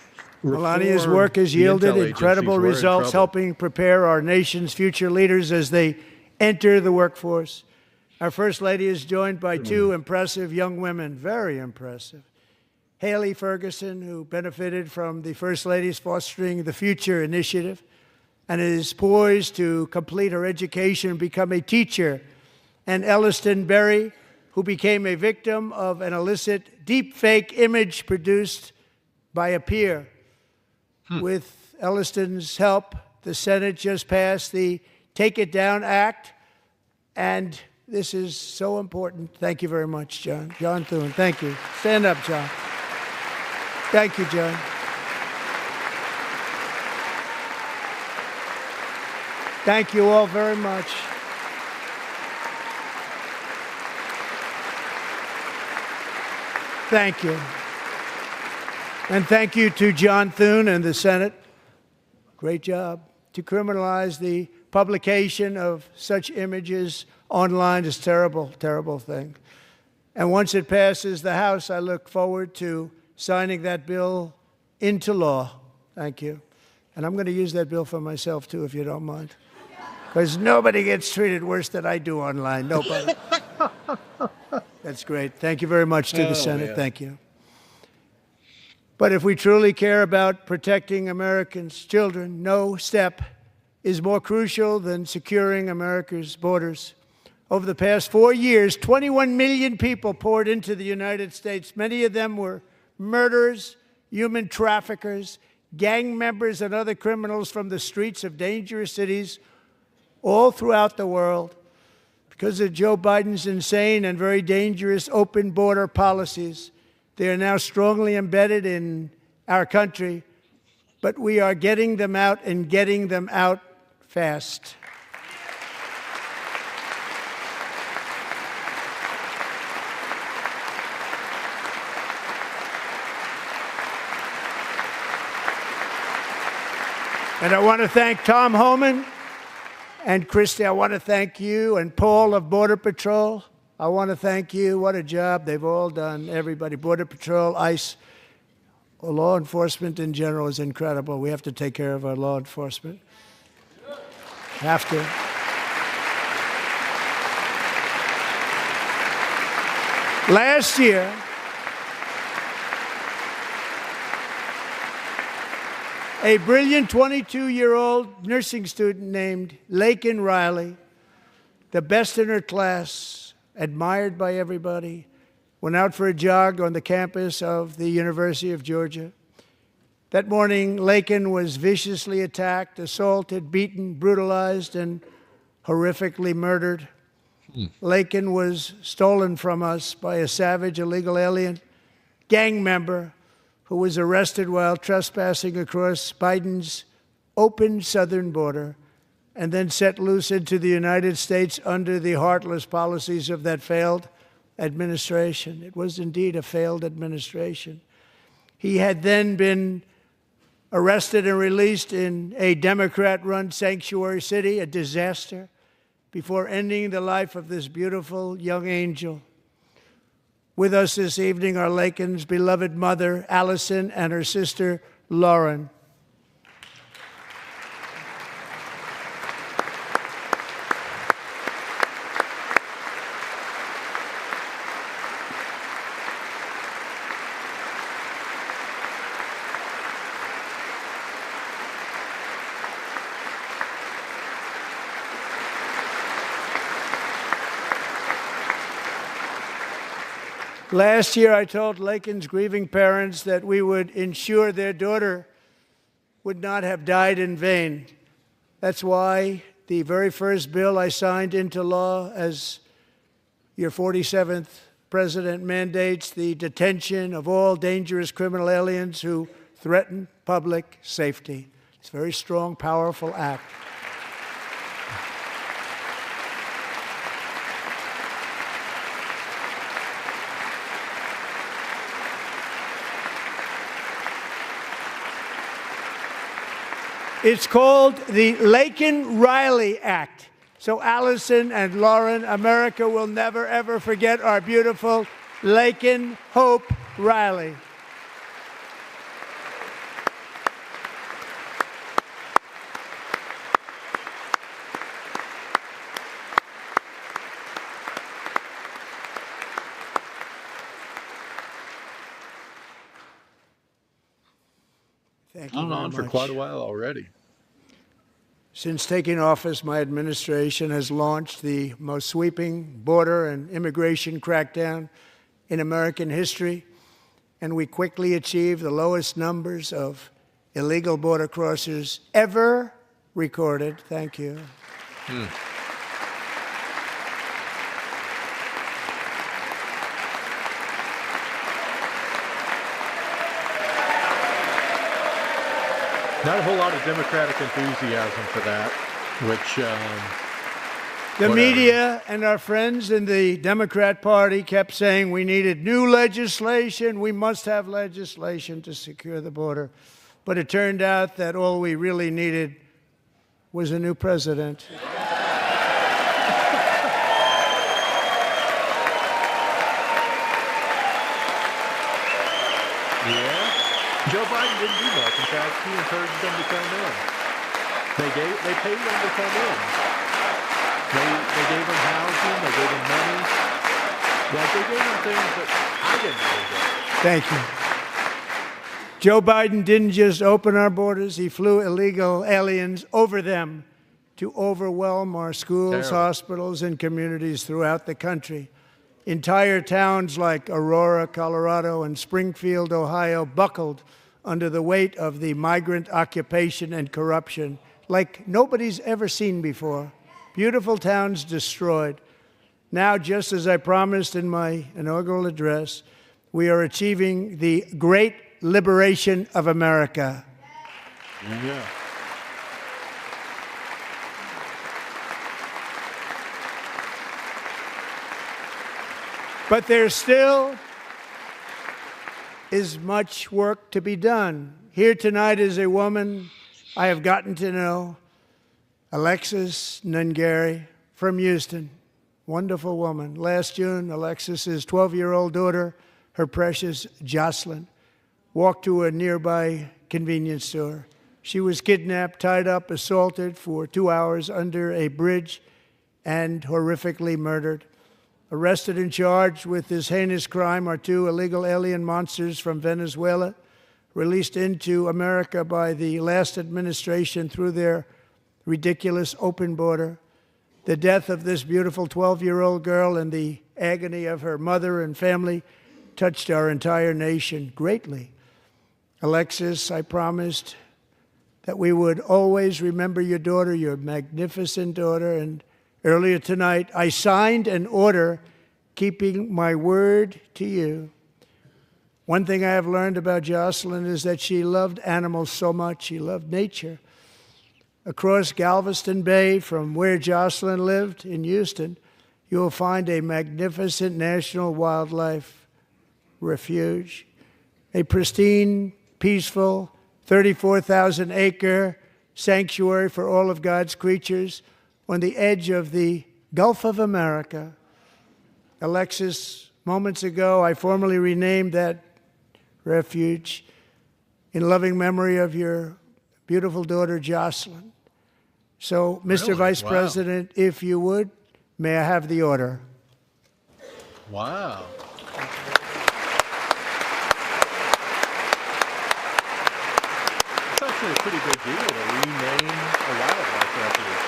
Melania's work has yielded incredible results, helping prepare our nation's future leaders as they enter the workforce. Our First Lady is joined by 2 impressive young women, very impressive. Haley Ferguson, who benefited from the First Lady's Fostering the Future initiative and is poised to complete her education and become a teacher, and Elliston Berry, who became a victim of an illicit deepfake image produced by a peer. With Elliston's help, the Senate just passed the Take It Down Act, and this is so important. Thank you very much, John. John Thune, thank you. Stand up, John. Thank you, John. Thank you all very much. Thank you. And thank you to John Thune and the Senate. Great job. To criminalize the publication of such images online is a terrible, terrible thing. And once it passes the House, I look forward to signing that bill into law. Thank you. And I'm going to use that bill for myself, too, if you don't mind. Because nobody gets treated worse than I do online. Nobody. That's great. Thank you very much to the Senate. Man. Thank you. But if we truly care about protecting Americans' children, no step is more crucial than securing America's borders. Over the past 4 years, 21 million people poured into the United States. Many of them were murderers, human traffickers, gang members, and other criminals from the streets of dangerous cities all throughout the world. Because of Joe Biden's insane and very dangerous open border policies, they are now strongly embedded in our country, but we are getting them out and getting them out fast. And I want to thank Tom Homan and Christy. I want to thank you and Paul of Border Patrol. I want to thank you. What a job they've all done, everybody. Border Patrol, ICE, law enforcement in general is incredible. We have to take care of our law enforcement. Have to. Last year, a brilliant 22-year-old nursing student named Laken Riley, the best in her class, admired by everybody, went out for a jog on the campus of the University of Georgia. That morning, Laken was viciously attacked, assaulted, beaten, brutalized, and horrifically murdered. Laken was stolen from us by a savage illegal alien gang member who was arrested while trespassing across Biden's open southern border and then set loose into the United States under the heartless policies of that failed administration. It was indeed a failed administration. He had then been arrested and released in a Democrat-run sanctuary city, a disaster, before ending the life of this beautiful young angel. With us this evening are Laken's beloved mother, Allison, and her sister, Lauren. Last year, I told Laken's grieving parents that we would ensure their daughter would not have died in vain. That's why the very first bill I signed into law as your 47th president mandates the detention of all dangerous criminal aliens who threaten public safety. It's a very strong, powerful act. It's called the Laken-Riley Act. So Allison and Lauren, America will never, ever forget our beautiful Laken Hope Riley. Thank you very On for much. quite a while already. Since taking office, my administration has launched the most sweeping border and immigration crackdown in American history, and we quickly achieved the lowest numbers of illegal border crossers ever recorded. Thank you. Not a whole lot of Democratic enthusiasm for that, which The media and our friends in the Democrat Party kept saying we needed new legislation. We must have legislation to secure the border. But it turned out that all we really needed was a new president. Yeah. Joe Biden didn't do much. In fact, he encouraged them to come in. They paid them to come in. They gave them housing. They gave them money. Like they gave them things that I didn't really get. Thank you. Joe Biden didn't just open our borders. He flew illegal aliens over them to overwhelm our schools, Terrible. hospitals, and communities throughout the country. Entire towns like Aurora, Colorado, and Springfield, Ohio, buckled under the weight of the migrant occupation and corruption like nobody's ever seen before. Beautiful towns destroyed. Now, just as I promised in my inaugural address, we are achieving the great liberation of America. Yeah. But there still is much work to be done. Here tonight is a woman I have gotten to know Alexis Nungary from Houston. Wonderful woman. Last June, Alexis's 12-year-old daughter, her precious Jocelyn, walked to a nearby convenience store. She was kidnapped, tied up, assaulted for 2 hours under a bridge, and horrifically murdered. Arrested and charged with this heinous crime are 2 illegal alien monsters from Venezuela, released into America by the last administration through their ridiculous open border. The death of this beautiful 12-year-old girl and the agony of her mother and family touched our entire nation greatly. Alexis, I promised that we would always remember your daughter, your magnificent daughter, and earlier tonight I signed an order keeping my word to you. One thing I have learned about Jocelyn is that she loved animals so much. She loved nature. Across Galveston Bay, from where Jocelyn lived in Houston, you will find a magnificent national wildlife refuge, a pristine, peaceful, 34,000-acre sanctuary for all of God's creatures on the edge of the Gulf of America. Alexis, moments ago, I formally renamed that refuge in loving memory of your beautiful daughter, Jocelyn. So, Mr. Really? Vice Wow. President, if you would, may I have the order? Wow. It's actually a pretty big deal to rename a wildlife refuge.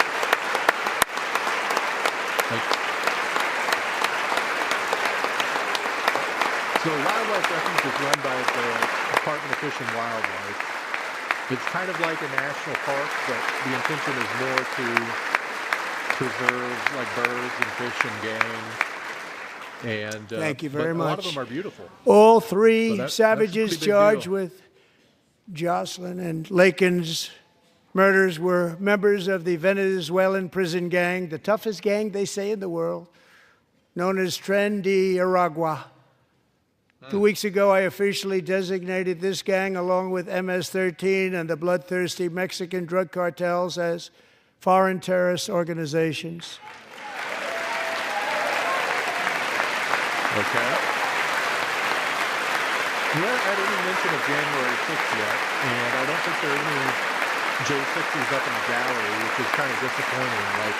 So a wildlife refuge is run by the Department of Fish and Wildlife. It's kind of like a national park, but the intention is more to preserve like birds and fish and game. And Thank you very but much. A lot of them are beautiful. All 3 So that's a savages pretty big charged deal. with Jocelyn and Lakin's murders were members of the Venezuelan prison gang, the toughest gang, they say, in the world, known as Tren de Aragua. 2 weeks ago, I officially designated this gang, along with MS-13 and the bloodthirsty Mexican drug cartels, as foreign terrorist organizations. Okay. We haven't had any mention of January 6th yet, and I don't think there are any J60s up in the gallery, which is kind of disappointing. Like,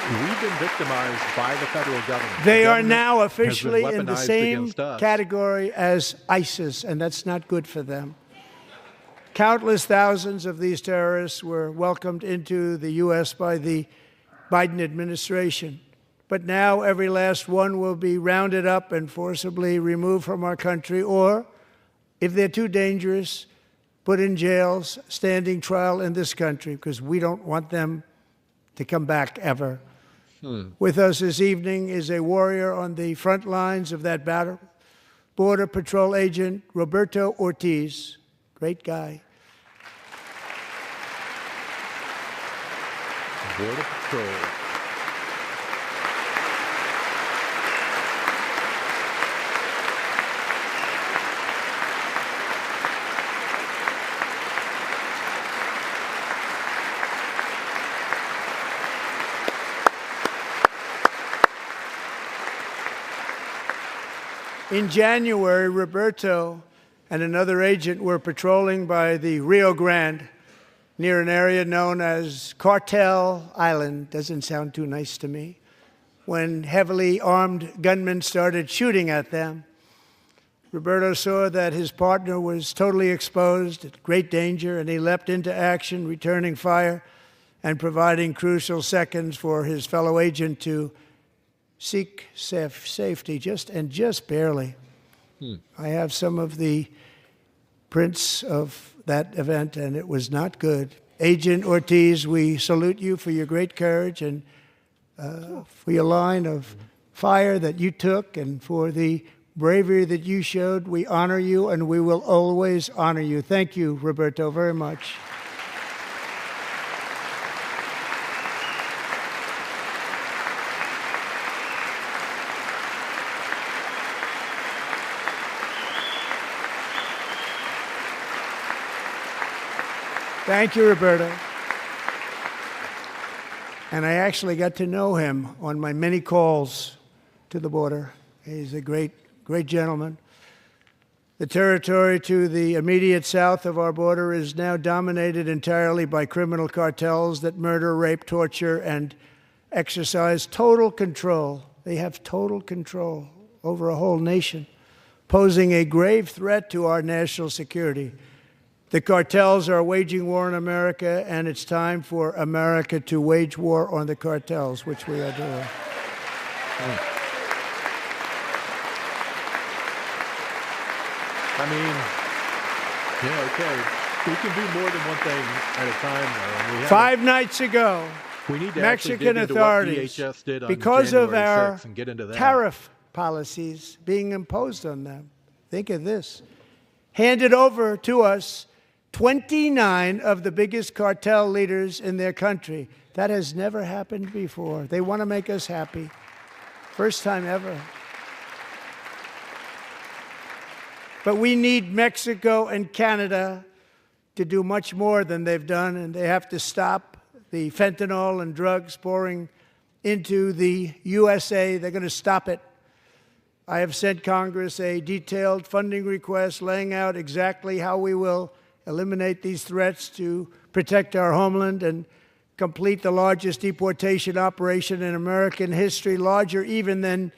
we've been victimized by the federal government. They The are government now has been officially in the weaponized same against us. category as ISIS, and that's not good for them. Countless thousands of these terrorists were welcomed into the U.S. by the Biden administration. But now every last one will be rounded up and forcibly removed from our country, or, if they're too dangerous, put in jails, standing trial in this country, because we don't want them to come back ever. With us this evening is a warrior on the front lines of that battle, Border Patrol Agent Roberto Ortiz. Great guy. Border Patrol. In January, Roberto and another agent were patrolling by the Rio Grande near an area known as Cartel Island. Doesn't sound too nice to me. When heavily armed gunmen started shooting at them, Roberto saw that his partner was totally exposed, at great danger, and he leapt into action, returning fire and providing crucial seconds for his fellow agent to seek safety, just barely. I have some of the prints of that event, and it was not good. Agent Ortiz, we salute you for your great courage and for your line of fire that you took and for the bravery that you showed. We honor you, and we will always honor you. Thank you, Roberto, very much. Thank you, Roberto. And I actually got to know him on my many calls to the border. He's a great, great gentleman. The territory to the immediate south of our border is now dominated entirely by criminal cartels that murder, rape, torture, and exercise total control. They have total control over a whole nation, posing a grave threat to our national security. The cartels are waging war in America, and it's time for America to wage war on the cartels, which we are doing. I mean, yeah, okay. We can do more than one thing at a time, though. And 5 nights ago, we need to Mexican dig into authorities, what DHS did on because of January our 6th and get into that. tariff policies being imposed on them, think of this, handed over to us 29 of the biggest cartel leaders in their country. That has never happened before. They want to make us happy. First time ever. But we need Mexico and Canada to do much more than they've done, and they have to stop the fentanyl and drugs pouring into the USA. They're going to stop it. I have sent Congress a detailed funding request laying out exactly how we will eliminate these threats to protect our homeland and complete the largest deportation operation in American history, larger even than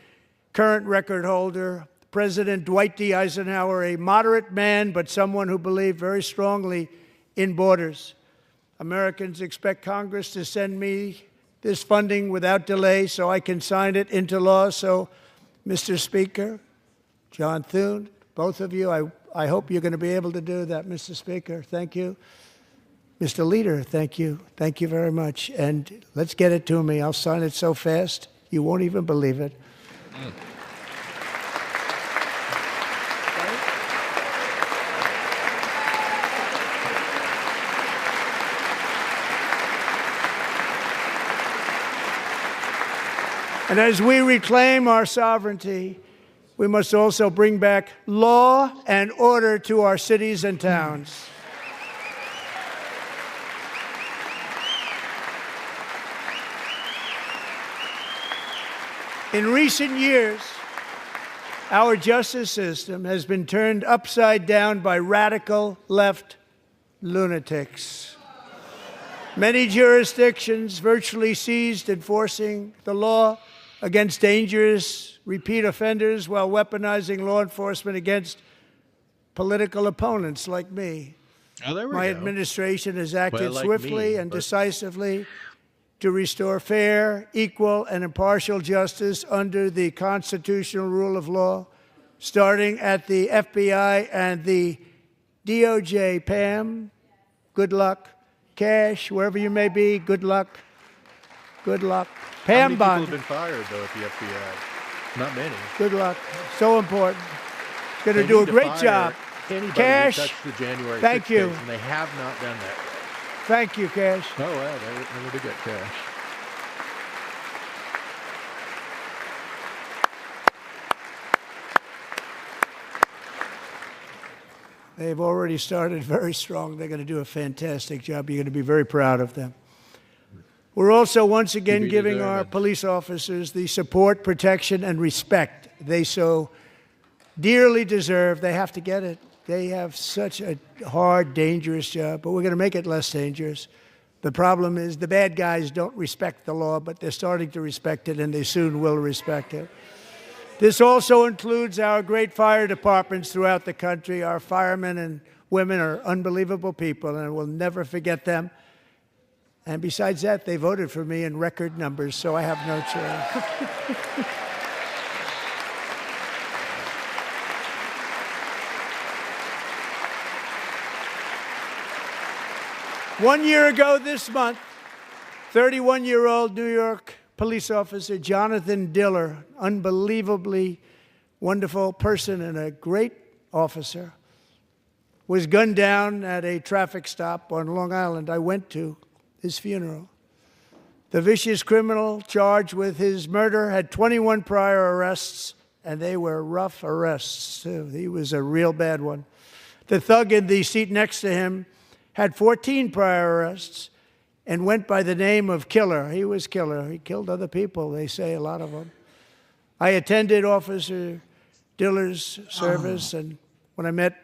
current record holder President Dwight D. Eisenhower, a moderate man, but someone who believed very strongly in borders. Americans expect Congress to send me this funding without delay so I can sign it into law. So, Mr. Speaker, John Thune, both of you, I hope you're going to be able to do that, Mr. Speaker. Thank you. Mr. Leader, thank you. Thank you very much. And let's get it to me. I'll sign it so fast, you won't even believe it. And as we reclaim our sovereignty, we must also bring back law and order to our cities and towns. In recent years, our justice system has been turned upside down by radical left lunatics. Many jurisdictions virtually ceased enforcing the law against dangerous repeat offenders while weaponizing law enforcement against political opponents like me. Oh, there we My go. administration has acted Like swiftly me, and but- decisively to restore fair, equal, and impartial justice under the constitutional rule of law, starting at the FBI and the DOJ. Pam, good luck. Cash, wherever you may be, good luck. Good luck. How Pam many people Bond, have been fired, though, at the FBI? Not many. good luck. So important. Going to They do a need to great fire job. Anybody Cash, who touched the January thank 6th you. case, and they have not done that. Thank you, Cash. Oh, well, they need to get Cash. They've already started very strong. They're going to do a fantastic job. You're going to be very proud of them. We're also once again You giving deserve our it. police officers the support, protection, and respect they so dearly deserve. They have to get it. They have such a hard, dangerous job, but we're going to make it less dangerous. The problem is the bad guys don't respect the law, but they're starting to respect it, and they soon will respect it. This also includes our great fire departments throughout the country. Our firemen and women are unbelievable people, and we'll never forget them. And besides that, they voted for me in record numbers, so I have no choice. 1 year ago this month, 31-year-old New York police officer Jonathan Diller, unbelievably wonderful person and a great officer, was gunned down at a traffic stop on Long Island. I went to his funeral. The vicious criminal charged with his murder had 21 prior arrests, and they were rough arrests, too. He was a real bad one. The thug in the seat next to him had 14 prior arrests, and went by the name of Killer. He was Killer. He killed other people, they say, a lot of them. I attended Officer Diller's service, and when I met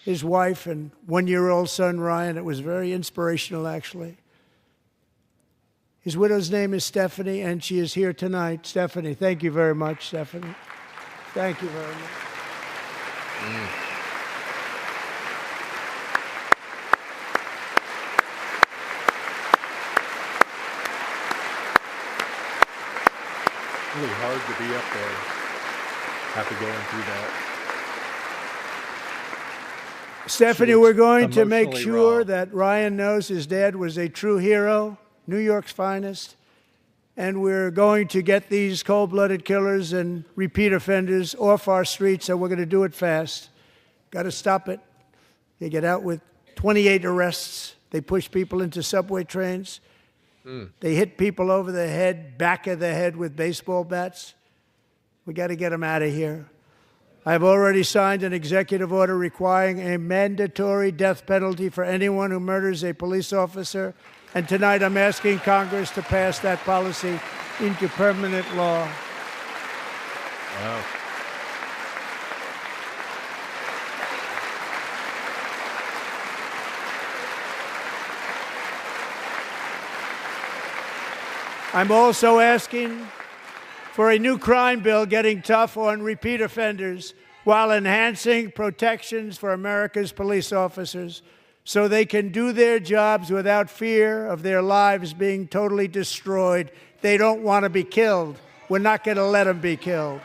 his wife and one-year-old son, Ryan, it was very inspirational, actually. His widow's name is Stephanie, and she is here tonight. Stephanie, thank you very much, Stephanie. Thank you very much. Really hard to be up there after going through that. Stephanie, we're going to make emotionally sure raw. that Ryan knows his dad was a true hero, New York's finest, and we're going to get these cold-blooded killers and repeat offenders off our streets, and we're going to do it fast. Got to stop it. They get out with 28 arrests. They push people into subway trains. They hit people over the head, back of the head with baseball bats. We got to get them out of here. I've already signed an executive order requiring a mandatory death penalty for anyone who murders a police officer. And tonight I'm asking Congress to pass that policy into permanent law. Wow. I'm also asking for a new crime bill getting tough on repeat offenders while enhancing protections for America's police officers so they can do their jobs without fear of their lives being totally destroyed. They don't want to be killed. We're not going to let them be killed.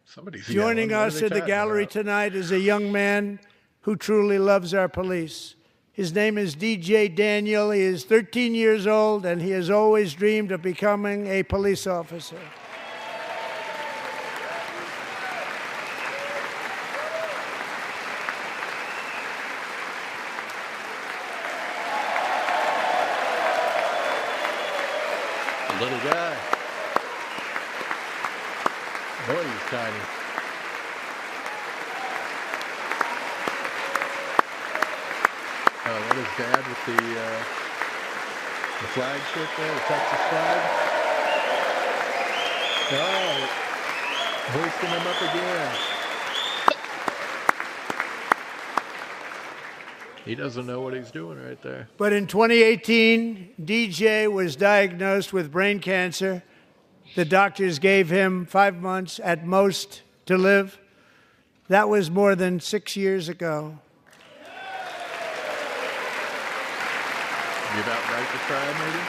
Somebody's Joining yelling. What are us they in the chatting gallery about? tonight is a young man who truly loves our police. His name is DJ Daniel. He is 13 years old, and he has always dreamed of becoming a police officer. The little guy. Boy, he's tiny. That is Dad with the flag shirt there, the Texas flag. Oh, hoisting him up again. He doesn't know what he's doing right there. But in 2018, DJ was diagnosed with brain cancer. The doctors gave him 5 months at most to live. That was more than 6 years ago. You about right to try, maybe?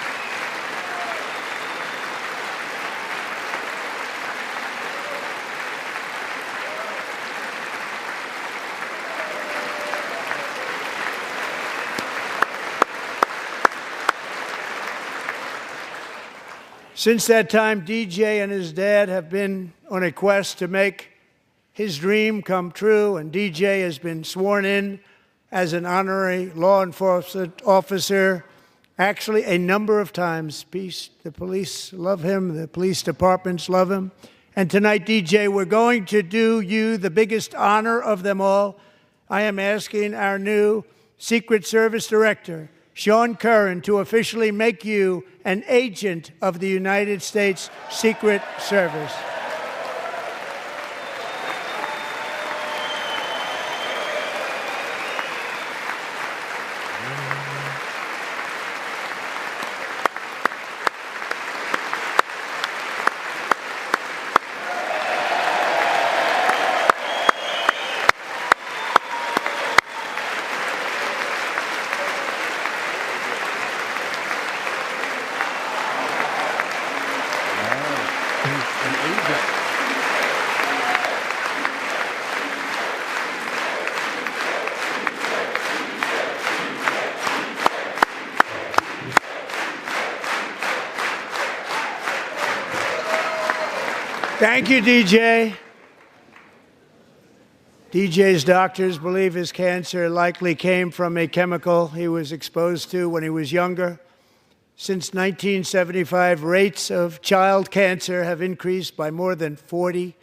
Since that time, DJ and his dad have been on a quest to make his dream come true, and DJ has been sworn in as an honorary law enforcement officer actually a number of times. The police love him. The police departments love him. And tonight, DJ, we're going to do you the biggest honor of them all. I am asking our new Secret Service Director, Sean Curran, to officially make you an agent of the United States Secret Service. Thank you, DJ. DJ's doctors believe his cancer likely came from a chemical he was exposed to when he was younger. Since 1975, rates of child cancer have increased by more than 40%.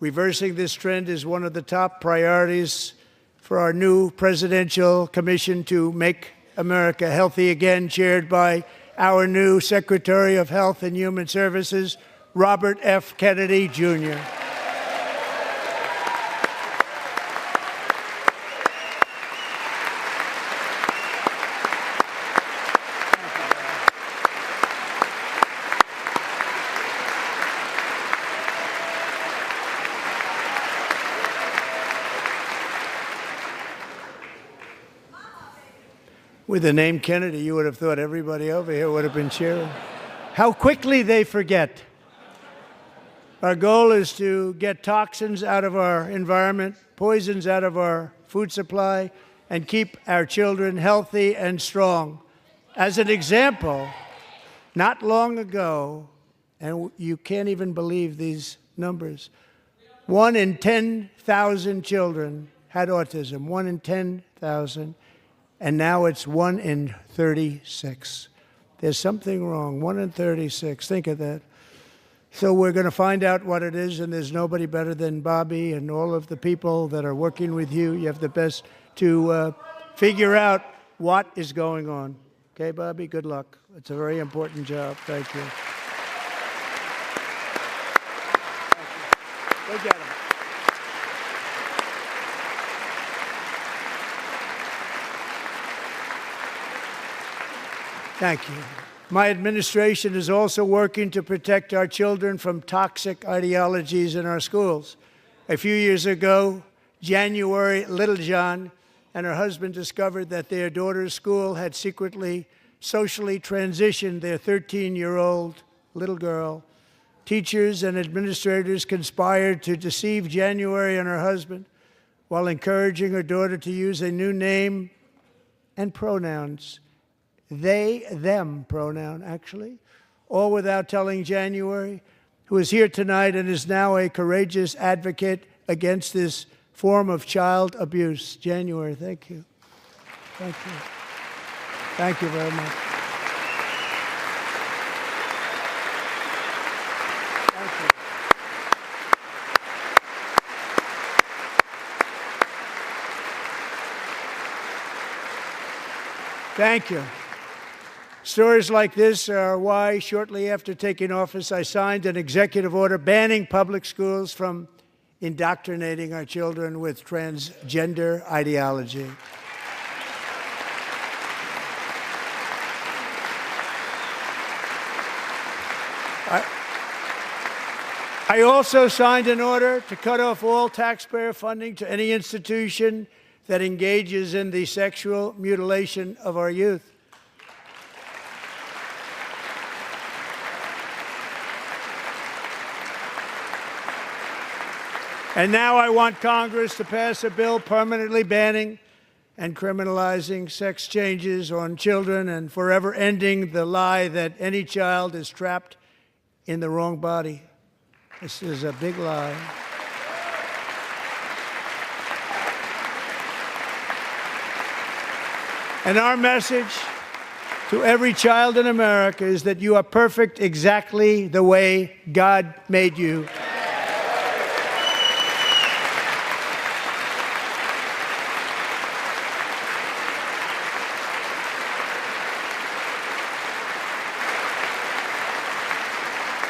Reversing this trend is one of the top priorities for our new Presidential Commission to Make America Healthy Again, chaired by our new Secretary of Health and Human Services, Robert F. Kennedy, Jr. With the name Kennedy, you would have thought everybody over here would have been cheering. How quickly they forget. Our goal is to get toxins out of our environment, poisons out of our food supply, and keep our children healthy and strong. As an example, not long ago, and you can't even believe these numbers, 1 in 10,000 children had autism, 1 in 10,000. And now it's 1 in 36. There's something wrong. 1 in 36. Think of that. So we're going to find out what it is, and there's nobody better than Bobby and all of the people that are working with you. You have the best to figure out what is going on. Okay, Bobby? Good luck. It's a very important job. Thank you. Go get him. Thank you. My administration is also working to protect our children from toxic ideologies in our schools. A few years ago, January Littlejohn and her husband discovered that their daughter's school had secretly socially transitioned their 13-year-old little girl. Teachers and administrators conspired to deceive January and her husband while encouraging her daughter to use a new name and pronouns. They, them pronoun, actually, all without telling January, who is here tonight and is now a courageous advocate against this form of child abuse. January, thank you. Thank you. Thank you very much. Thank you. Thank you. Stories like this are why, shortly after taking office, I signed an executive order banning public schools from indoctrinating our children with transgender ideology. I also signed an order to cut off all taxpayer funding to any institution that engages in the sexual mutilation of our youth. And now I want Congress to pass a bill permanently banning and criminalizing sex changes on children and forever ending the lie that any child is trapped in the wrong body. This is a big lie. And our message to every child in America is that you are perfect exactly the way God made you.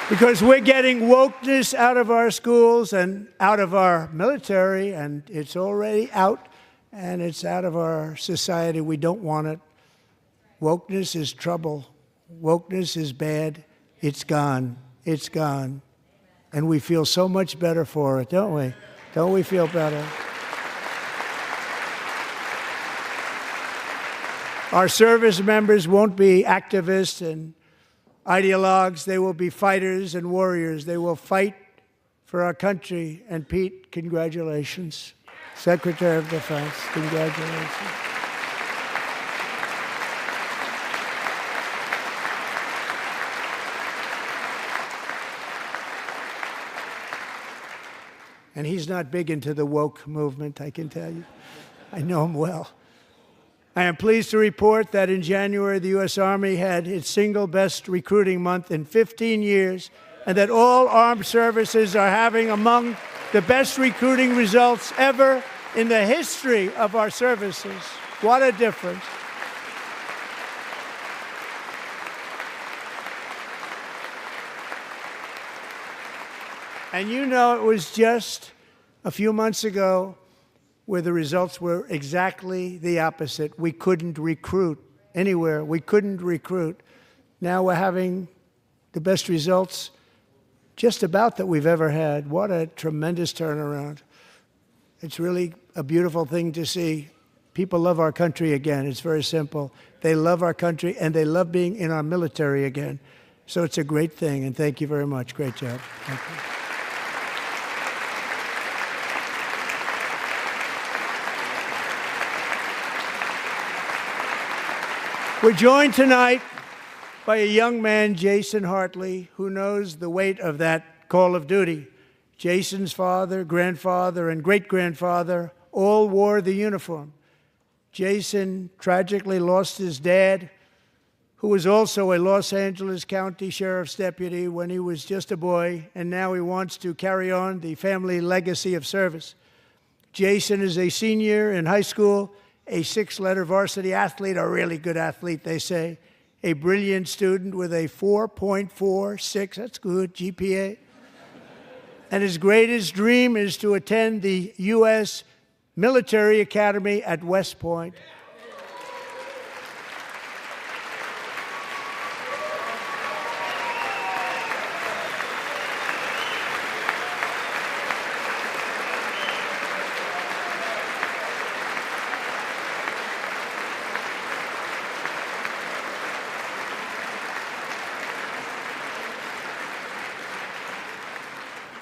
Because we're getting wokeness out of our schools and out of our military, and it's already out, and it's out of our society. We don't want it. Wokeness is trouble. Wokeness is bad. It's gone. It's gone. And we feel so much better for it, don't we? Don't we feel better? Our service members won't be activists and ideologues. They will be fighters and warriors. They will fight for our country. And Pete, congratulations. Secretary of Defense, congratulations. And he's not big into the woke movement, I can tell you. I know him well. I am pleased to report that in January, the U.S. Army had its single best recruiting month in 15 years, and that all armed services are having among the best recruiting results ever in the history of our services. What a difference. And you know, it was just a few months ago where the results were exactly the opposite. We couldn't recruit anywhere. We couldn't recruit. Now we're having the best results just about that we've ever had. What a tremendous turnaround. It's really a beautiful thing to see. People love our country again. It's very simple. They love our country, and they love being in our military again. So it's a great thing, and thank you very much. Great job. Thank you. We're joined tonight by a young man, Jason Hartley, who knows the weight of that call of duty. Jason's father, grandfather, and great-grandfather all wore the uniform. Jason tragically lost his dad, who was also a Los Angeles County Sheriff's deputy when he was just a boy, and now he wants to carry on the family legacy of service. Jason is a senior in high school, a six-letter varsity athlete, a really good athlete, they say, a brilliant student with a 4.46, that's good, GPA. And his greatest dream is to attend the U.S. Military Academy at West Point.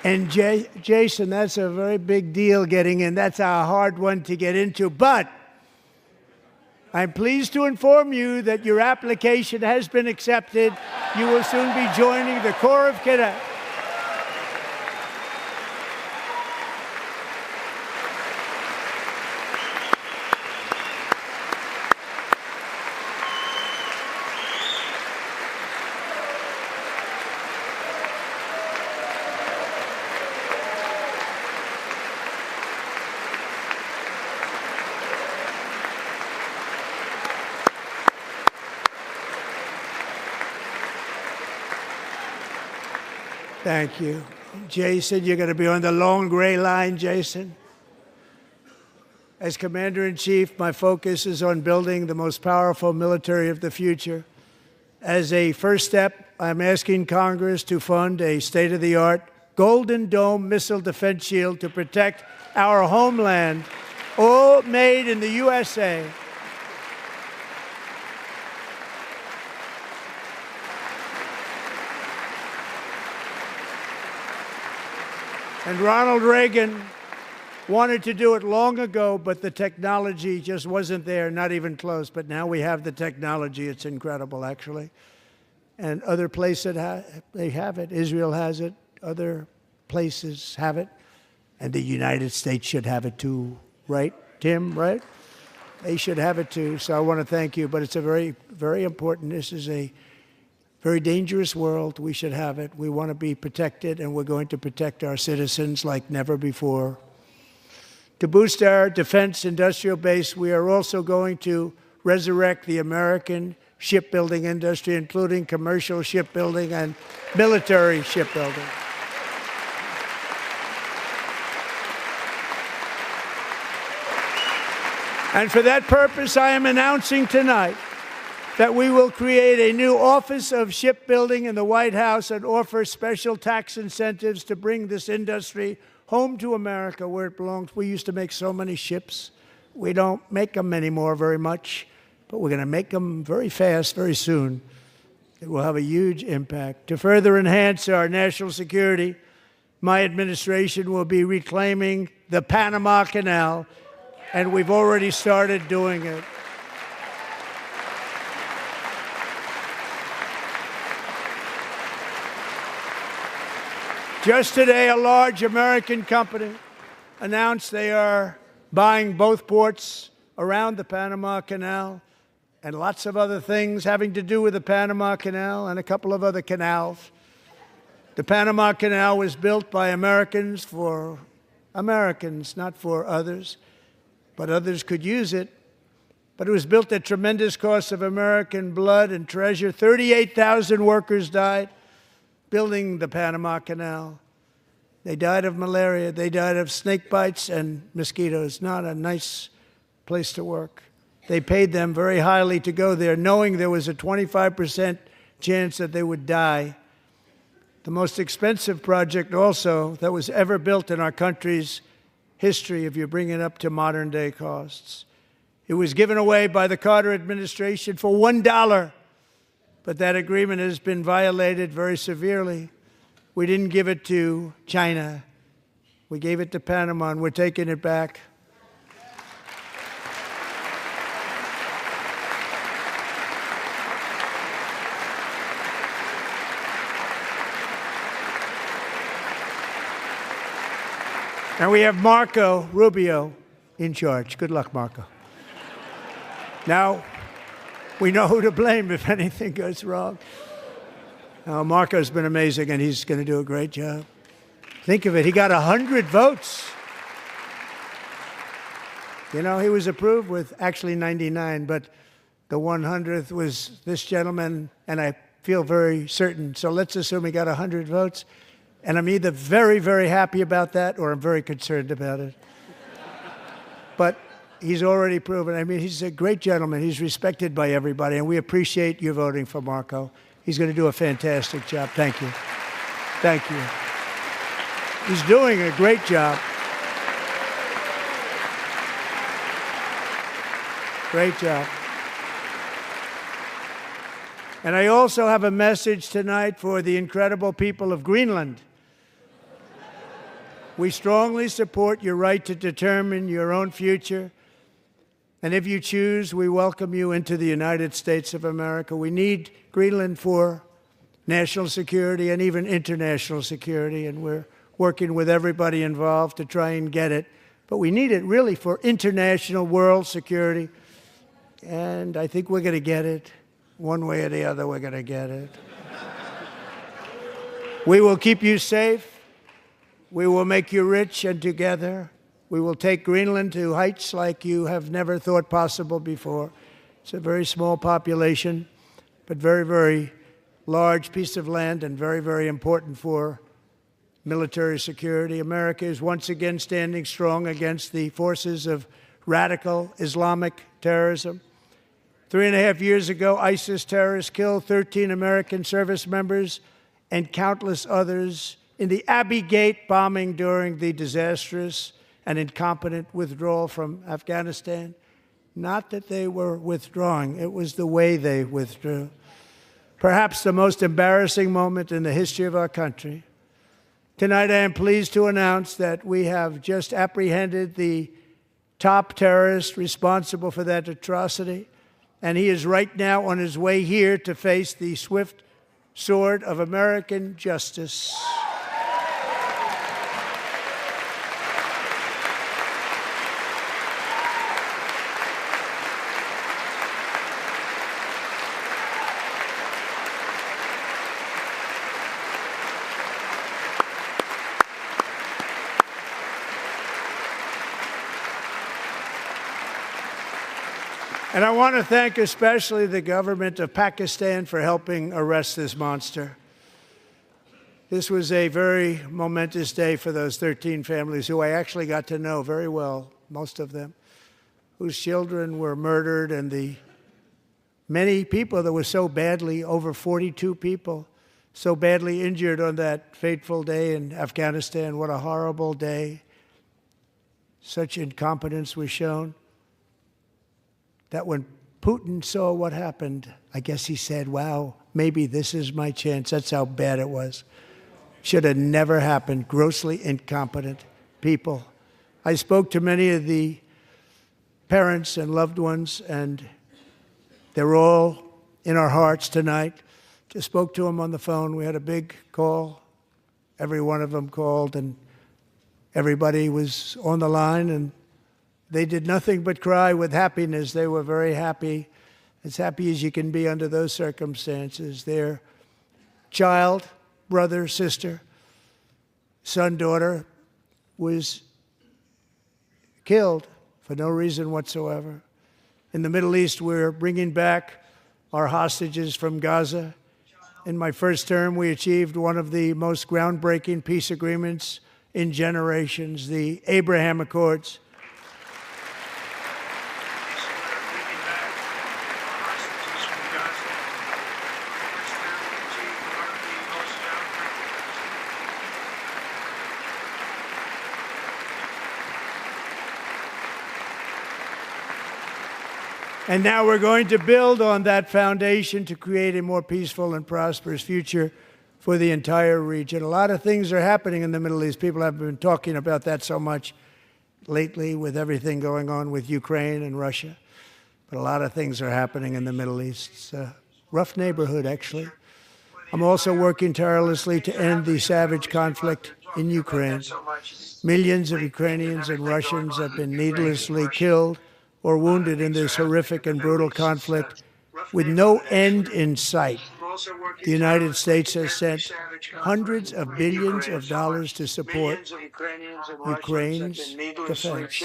And Jason, that's a very big deal getting in. That's a hard one to get into. But I'm pleased to inform you that your application has been accepted. You will soon be joining the Corps of Cadets. Thank you. Jason, you're going to be on the long gray line, Jason. As Commander-in-Chief, my focus is on building the most powerful military of the future. As a first step, I'm asking Congress to fund a state-of-the-art Golden Dome missile defense shield to protect our homeland, all made in the USA. And Ronald Reagan wanted to do it long ago, but the technology just wasn't there, not even close. But now we have the technology. It's incredible, actually. And other places, they have it. Israel has it. Other places have it. And the United States should have it too, right, Tim, right? They should have it too. So I want to thank you. But it's a very, very important. This is a very dangerous world. We should have it. We want to be protected, and we're going to protect our citizens like never before. To boost our defense industrial base, we are also going to resurrect the American shipbuilding industry, including commercial shipbuilding and military shipbuilding. And for that purpose, I am announcing tonight that we will create a new Office of Shipbuilding in the White House and offer special tax incentives to bring this industry home to America where it belongs. We used to make so many ships. We don't make them anymore very much, but we're going to make them very fast, very soon. It will have a huge impact. To further enhance our national security, my administration will be reclaiming the Panama Canal, and we've already started doing it. Just today, a large American company announced they are buying both ports around the Panama Canal and lots of other things having to do with the Panama Canal and a couple of other canals. The Panama Canal was built by Americans for Americans, not for others, but others could use it. But it was built at tremendous cost of American blood and treasure. 38,000 workers died building the Panama Canal. They died of malaria. They died of snake bites and mosquitoes. Not a nice place to work. They paid them very highly to go there, knowing there was a 25% chance that they would die. The most expensive project also that was ever built in our country's history, if you bring it up to modern day costs. It was given away by the Carter administration for $1, but that agreement has been violated very severely. We didn't give it to China. We gave it to Panama, and we're taking it back. And we have Marco Rubio in charge. Good luck, Marco. Now, we know who to blame if anything goes wrong. Now, Marco's been amazing, and he's going to do a great job. Think of it. He got 100 votes. You know, he was approved with actually 99, but the 100th was this gentleman, and I feel very certain. So let's assume he got 100 votes. And I'm either very, very happy about that or I'm very concerned about it. But he's already proven. I mean, he's a great gentleman. He's respected by everybody, and we appreciate you voting for Marco. He's going to do a fantastic job. Thank you. Thank you. He's doing a great job. Great job. And I also have a message tonight for the incredible people of Greenland. We strongly support your right to determine your own future. And if you choose, we welcome you into the United States of America. We need Greenland for national security and even international security, and we're working with everybody involved to try and get it. But we need it really for international world security. And I think we're going to get it. One way or the other, we're going to get it. We will keep you safe. We will make you rich, and together we will take Greenland to heights like you have never thought possible before. It's a very small population, but very, very large piece of land and very, very important for military security. America is once again standing strong against the forces of radical Islamic terrorism. 3.5 years ago, ISIS terrorists killed 13 American service members and countless others in the Abbey Gate bombing during the disastrous and incompetent withdrawal from Afghanistan. Not that they were withdrawing, it was the way they withdrew. Perhaps the most embarrassing moment in the history of our country. Tonight, I am pleased to announce that we have just apprehended the top terrorist responsible for that atrocity, and he is right now on his way here to face the swift sword of American justice. And I want to thank especially the government of Pakistan for helping arrest this monster. This was a very momentous day for those 13 families who I actually got to know very well, most of them, whose children were murdered, and the many people that were so badly, over 42 people, so badly injured on that fateful day in Afghanistan. What a horrible day. Such incompetence was shown. That when Putin saw what happened, I guess he said, wow, maybe this is my chance. That's how bad it was. Should have never happened. Grossly incompetent people. I spoke to many of the parents and loved ones, and they're all in our hearts tonight. Just spoke to them on the phone. We had a big call. Every one of them called, and everybody was on the line, and they did nothing but cry with happiness. They were very happy, as happy as you can be under those circumstances. Their child, brother, sister, son, daughter was killed for no reason whatsoever. In the Middle East, we're bringing back our hostages from Gaza. In my first term, we achieved one of the most groundbreaking peace agreements in generations, the Abraham Accords. And now we're going to build on that foundation to create a more peaceful and prosperous future for the entire region. A lot of things are happening in the Middle East. People have been talking about that so much lately with everything going on with Ukraine and Russia. But a lot of things are happening in the Middle East. It's a rough neighborhood, actually. I'm also working tirelessly to end the savage conflict in Ukraine. Millions of Ukrainians and Russians have been needlessly killed or wounded in this horrific and brutal conflict with no end in sight. The United States has sent hundreds of billions of dollars to support Ukraine's defense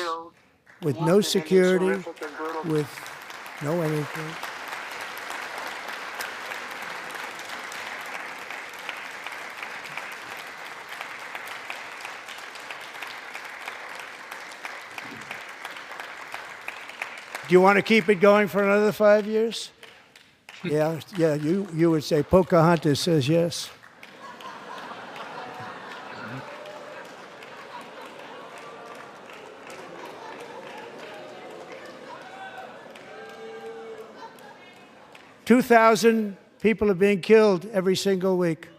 with no security, with no anything. Do you want to keep it going for another 5 years? Yeah, you would say Pocahontas says yes. "2,000 people are being killed every single week.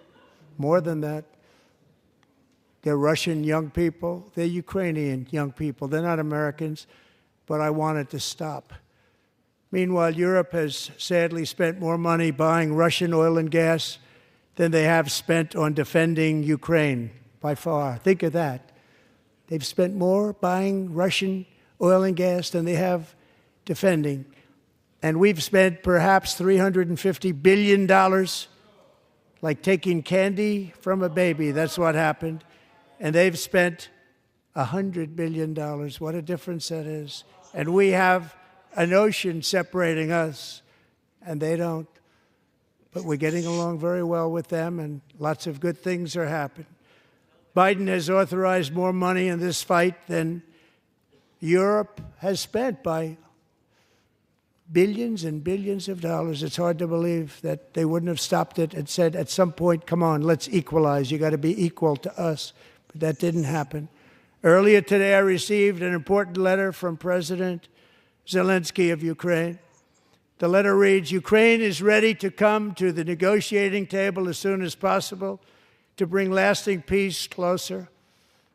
More than that. They're Russian young people. They're Ukrainian young people. They're not Americans. But I want it to stop. Meanwhile, Europe has sadly spent more money buying Russian oil and gas than they have spent on defending Ukraine, by far. Think of that. They've spent more buying Russian oil and gas than they have defending. And we've spent perhaps $350 billion, like taking candy from a baby. That's what happened. And they've spent $100 billion. What a difference that is. And we have an ocean separating us, and they don't. But we're getting along very well with them, and lots of good things are happening. Biden has authorized more money in this fight than Europe has spent, by billions and billions of dollars. It's hard to believe that they wouldn't have stopped it and said at some point, come on, let's equalize. You got to be equal to us. But that didn't happen. Earlier today, I received an important letter from President Zelensky of Ukraine. The letter reads, "Ukraine is ready to come to the negotiating table as soon as possible to bring lasting peace closer.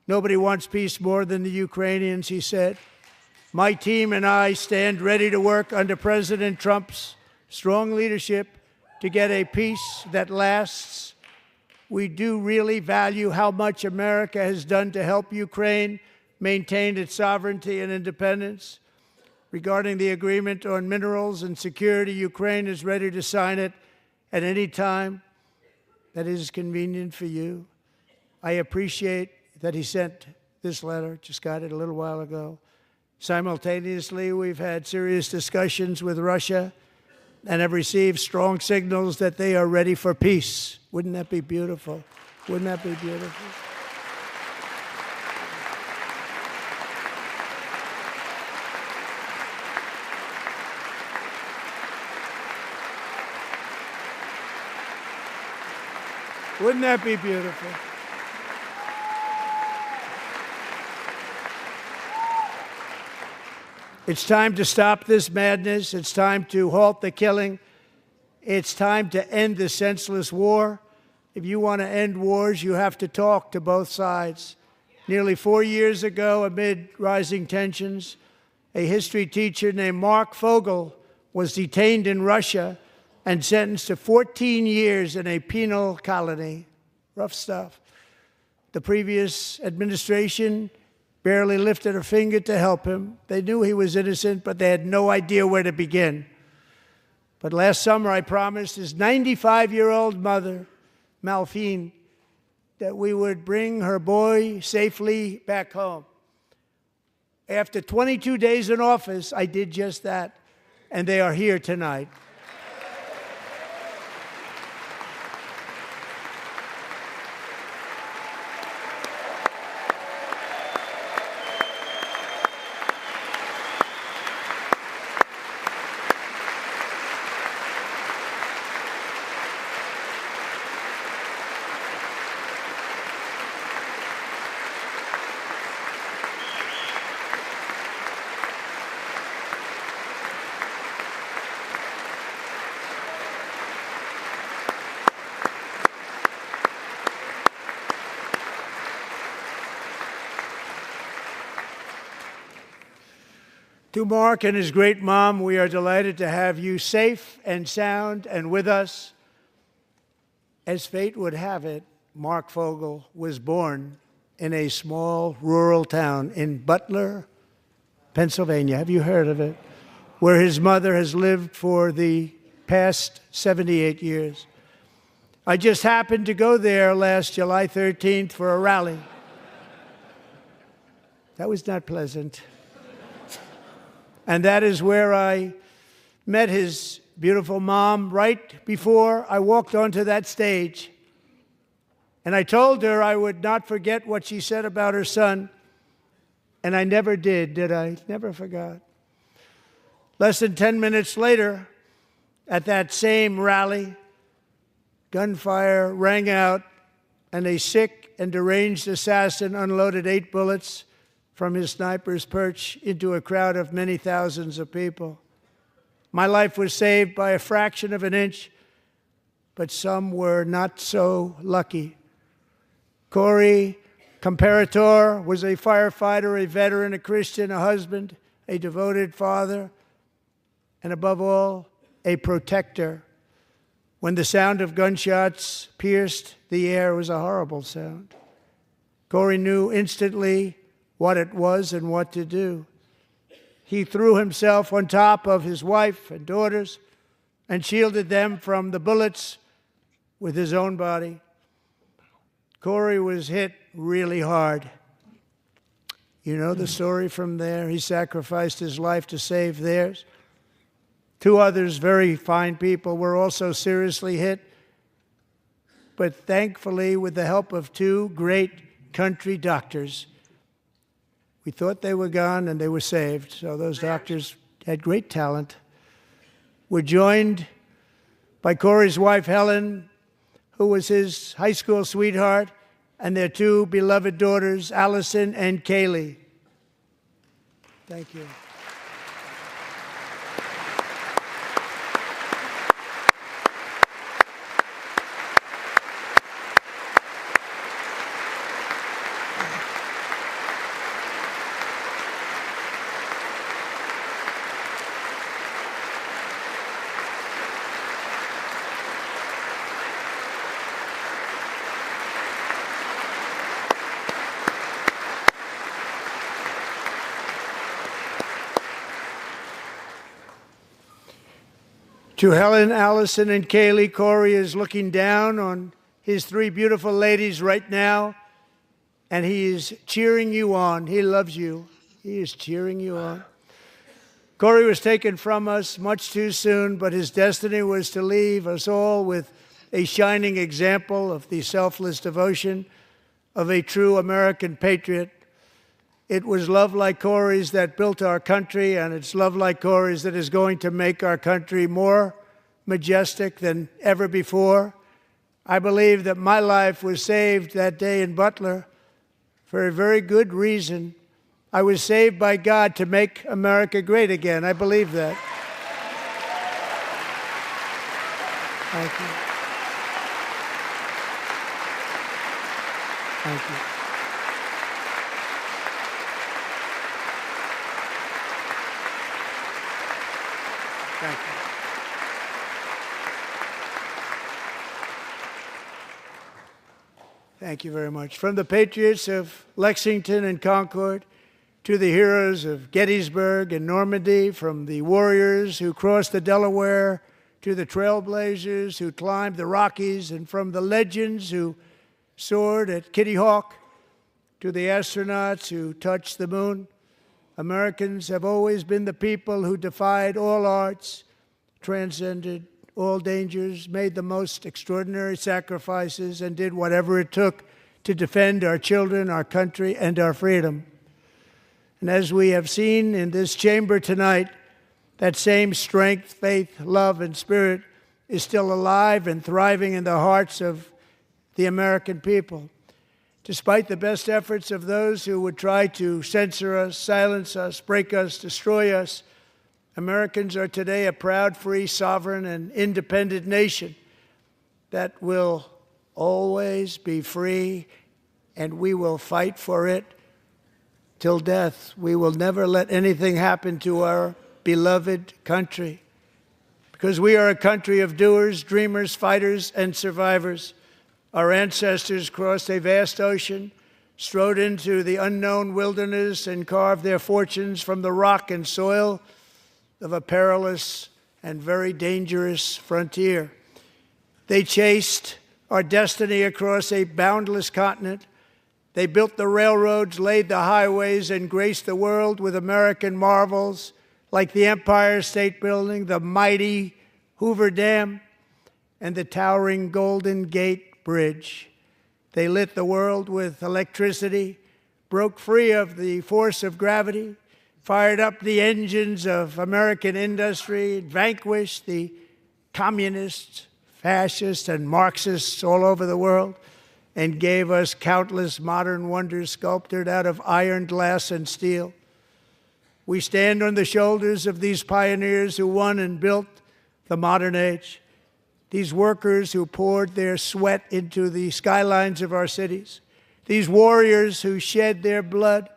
Nobody wants peace more than the Ukrainians," he said. "My team and I stand ready to work under President Trump's strong leadership to get a peace that lasts. We do really value how much America has done to help Ukraine maintain its sovereignty and independence. Regarding the agreement on minerals and security, Ukraine is ready to sign it at any time that is convenient for you." I appreciate that he sent this letter, just got it a little while ago. Simultaneously, we've had serious discussions with Russia and have received strong signals that they are ready for peace. Wouldn't that be beautiful? Wouldn't that be beautiful? Wouldn't that be beautiful? It's time to stop this madness. It's time to halt the killing. It's time to end this senseless war. If you want to end wars, you have to talk to both sides. Nearly 4 years ago, amid rising tensions, a history teacher named Mark Fogel was detained in Russia and sentenced to 14 years in a penal colony. Rough stuff. The previous administration barely lifted a finger to help him. They knew he was innocent, but they had no idea where to begin. But last summer, I promised his 95-year-old mother, Malphine, that we would bring her boy safely back home. After 22 days in office, I did just that, and they are here tonight. To Mark and his great mom, we are delighted to have you safe and sound and with us. As fate would have it, Mark Fogel was born in a small rural town in Butler, Pennsylvania. Have you heard of it? Where his mother has lived for the past 78 years. I just happened to go there last July 13th for a rally. That was not pleasant. And that is where I met his beautiful mom right before I walked onto that stage. And I told her I would not forget what she said about her son. And I never did I? Never forgot. Less than 10 minutes later, at that same rally, gunfire rang out, and a sick and deranged assassin unloaded 8 bullets from his sniper's perch into a crowd of many thousands of people. My life was saved by a fraction of an inch, but some were not so lucky. Corey Comparator was a firefighter, a veteran, a Christian, a husband, a devoted father, and above all, a protector. When the sound of gunshots pierced the air, it was a horrible sound. Corey knew instantly what it was and what to do. He threw himself on top of his wife and daughters and shielded them from the bullets with his own body. Corey was hit really hard. You know the story from there. He sacrificed his life to save theirs. 2 others, very fine people, were also seriously hit. But thankfully, with the help of 2 great country doctors, we thought they were gone, and they were saved. So those doctors had great talent. We're joined by Corey's wife, Helen, who was his high school sweetheart, and their 2 beloved daughters, Allison and Kaylee. Thank you. To Helen, Allison, and Kaylee, Corey is looking down on his 3 beautiful ladies right now, and he is cheering you on. He loves you. He is cheering you on. Corey was taken from us much too soon, but his destiny was to leave us all with a shining example of the selfless devotion of a true American patriot. It was love like Corey's that built our country, and it's love like Corey's that is going to make our country more majestic than ever before. I believe that my life was saved that day in Butler for a very good reason. I was saved by God to make America great again. I believe that. Thank you. Thank you. Thank you. Thank you very much. From the patriots of Lexington and Concord to the heroes of Gettysburg and Normandy, from the warriors who crossed the Delaware to the trailblazers who climbed the Rockies, and from the legends who soared at Kitty Hawk to the astronauts who touched the moon, Americans have always been the people who defied all odds, transcended all dangers, made the most extraordinary sacrifices, and did whatever it took to defend our children, our country, and our freedom. And as we have seen in this chamber tonight, that same strength, faith, love, and spirit is still alive and thriving in the hearts of the American people. Despite the best efforts of those who would try to censor us, silence us, break us, destroy us, Americans are today a proud, free, sovereign, and independent nation that will always be free, and we will fight for it till death. We will never let anything happen to our beloved country, because we are a country of doers, dreamers, fighters, and survivors. Our ancestors crossed a vast ocean, strode into the unknown wilderness, and carved their fortunes from the rock and soil of a perilous and very dangerous frontier. They chased our destiny across a boundless continent. They built the railroads, laid the highways, and graced the world with American marvels like the Empire State Building, the mighty Hoover Dam, and the towering Golden Gate Bridge. They lit the world with electricity, broke free of the force of gravity, fired up the engines of American industry, vanquished the communists, fascists, and Marxists all over the world, and gave us countless modern wonders sculptured out of iron, glass, and steel. We stand on the shoulders of these pioneers who won and built the modern age, these workers who poured their sweat into the skylines of our cities, these warriors who shed their blood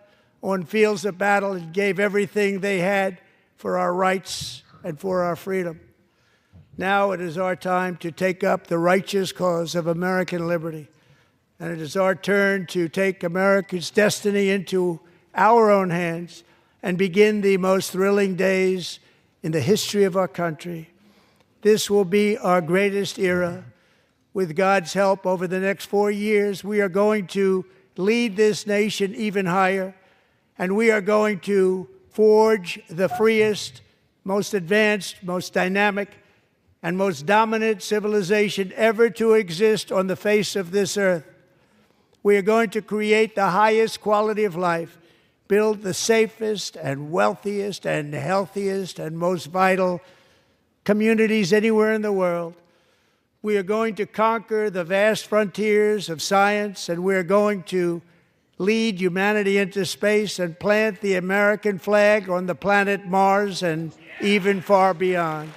on fields of battle and gave everything they had for our rights and for our freedom. Now it is our time to take up the righteous cause of American liberty, and it is our turn to take America's destiny into our own hands and begin the most thrilling days in the history of our country. This will be our greatest era. With God's help, over the next 4 years, we are going to lead this nation even higher, and we are going to forge the freest, most advanced, most dynamic, and most dominant civilization ever to exist on the face of this earth. We are going to create the highest quality of life, build the safest and wealthiest and healthiest and most vital communities anywhere in the world. We are going to conquer the vast frontiers of science, and we are going to lead humanity into space and plant the American flag on the planet Mars and even far beyond.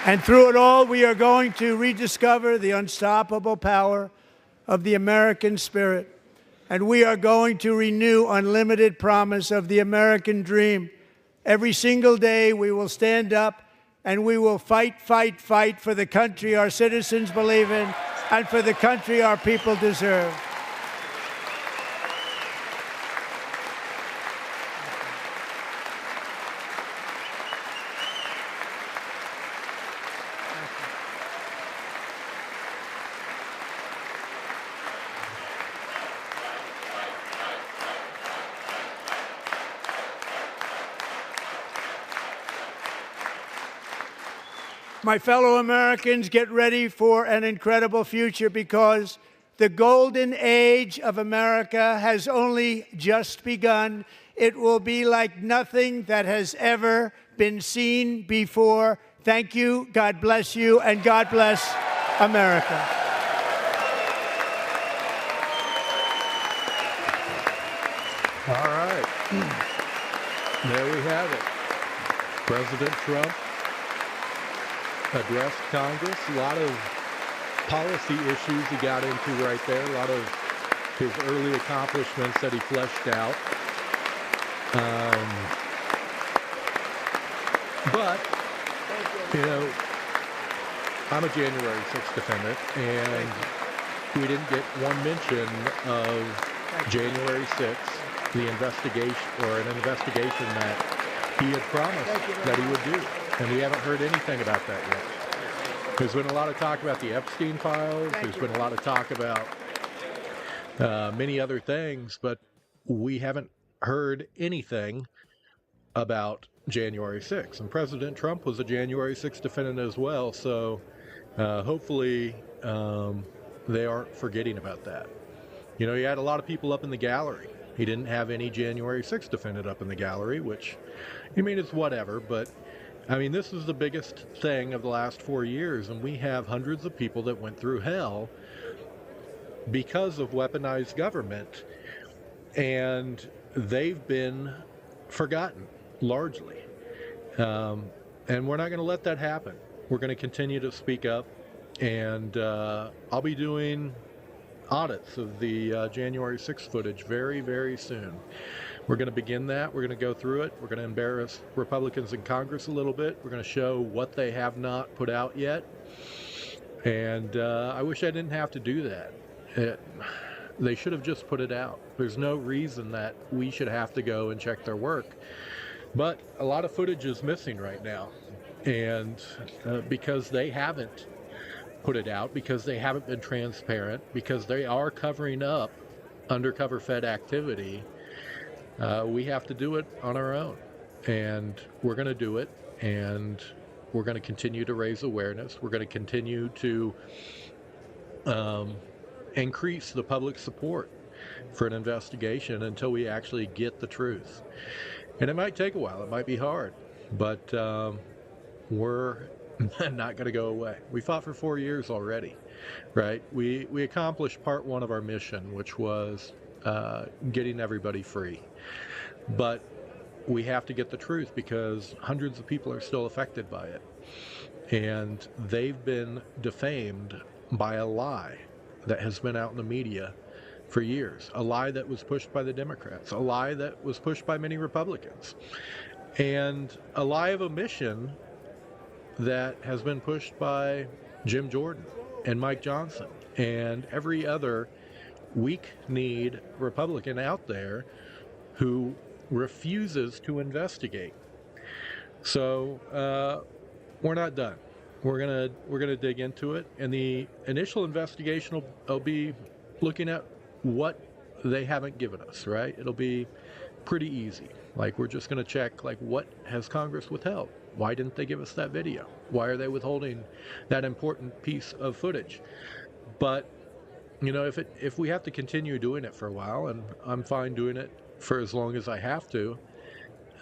And through it all, we are going to rediscover the unstoppable power of the American spirit. And we are going to renew unlimited promise of the American dream. Every single day, we will stand up and we will fight, fight, fight for the country our citizens believe in and for the country our people deserve. My fellow Americans, get ready for an incredible future, because the golden age of America has only just begun. It will be like nothing that has ever been seen before. Thank you, God bless you, and God bless America. All right. There we have it. President Trump addressed Congress. A lot of policy issues he got into right there. A lot of his early accomplishments that he fleshed out. But, you know, I'm a January 6th defendant, and we didn't get one mention of January 6th, the investigation, or an investigation that he had promised that he would do. And we haven't heard anything about that yet. There's been a lot of talk about the Epstein files. There's been a lot of talk about many other things, but we haven't heard anything about January 6th. And President Trump was a January 6th defendant as well, so hopefully they aren't forgetting about that. You know, he had a lot of people up in the gallery. He didn't have any January 6th defendant up in the gallery, which, I mean, it's whatever, but I mean, this is the biggest thing of the last 4 years, and we have hundreds of people that went through hell because of weaponized government, and they've been forgotten, largely. And we're not going to let that happen. We're going to continue to speak up, and I'll be doing audits of the January 6th footage very, very soon. We're going to begin that. We're going to go through it. We're going to embarrass Republicans in Congress a little bit. We're going to show what they have not put out yet. And I wish I didn't have to do that. They should have just put it out. There's no reason that we should have to go and check their work. But a lot of footage is missing right now. And because they haven't put it out, because they haven't been transparent, because they are covering up undercover Fed activity, we have to do it on our own. And we're going to do it, and we're going to continue to raise awareness. We're going to continue to increase the public support for an investigation until we actually get the truth. And it might take a while. It might be hard, but we're not going to go away. We fought for 4 years already, right? We accomplished part one of our mission, which was getting everybody free. But we have to get the truth because hundreds of people are still affected by it. And they've been defamed by a lie that has been out in the media for years. A lie that was pushed by the Democrats. A lie that was pushed by many Republicans. And a lie of omission that has been pushed by Jim Jordan and Mike Johnson and every other weak-kneed Republican out there who refuses to investigate. So we're not done. We're gonna dig into it, and the initial investigation will be looking at what they haven't given us. Right? It'll be pretty easy. Like, we're just gonna check, like, what has Congress withheld? Why didn't they give us that video? Why are they withholding that important piece of footage? But you know, if we have to continue doing it for a while, and I'm fine doing it for as long as I have to,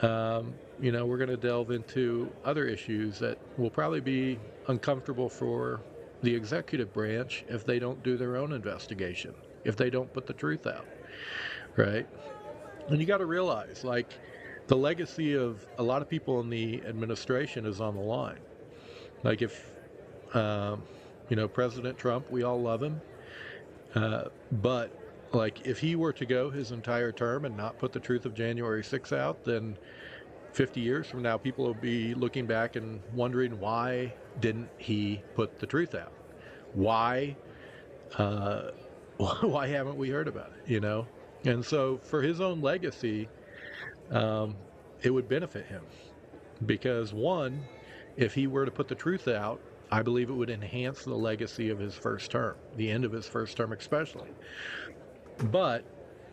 you know, we're going to delve into other issues that will probably be uncomfortable for the executive branch if they don't do their own investigation, if they don't put the truth out, right? And you got to realize, like, the legacy of a lot of people in the administration is on the line. Like, if, you know, President Trump, we all love him, but like, if he were to go his entire term and not put the truth of January 6th out, then 50 years from now, people will be looking back and wondering, why didn't he put the truth out? Why haven't we heard about it, you know? And so for his own legacy, it would benefit him. Because one, if he were to put the truth out, I believe it would enhance the legacy of his first term, the end of his first term especially. But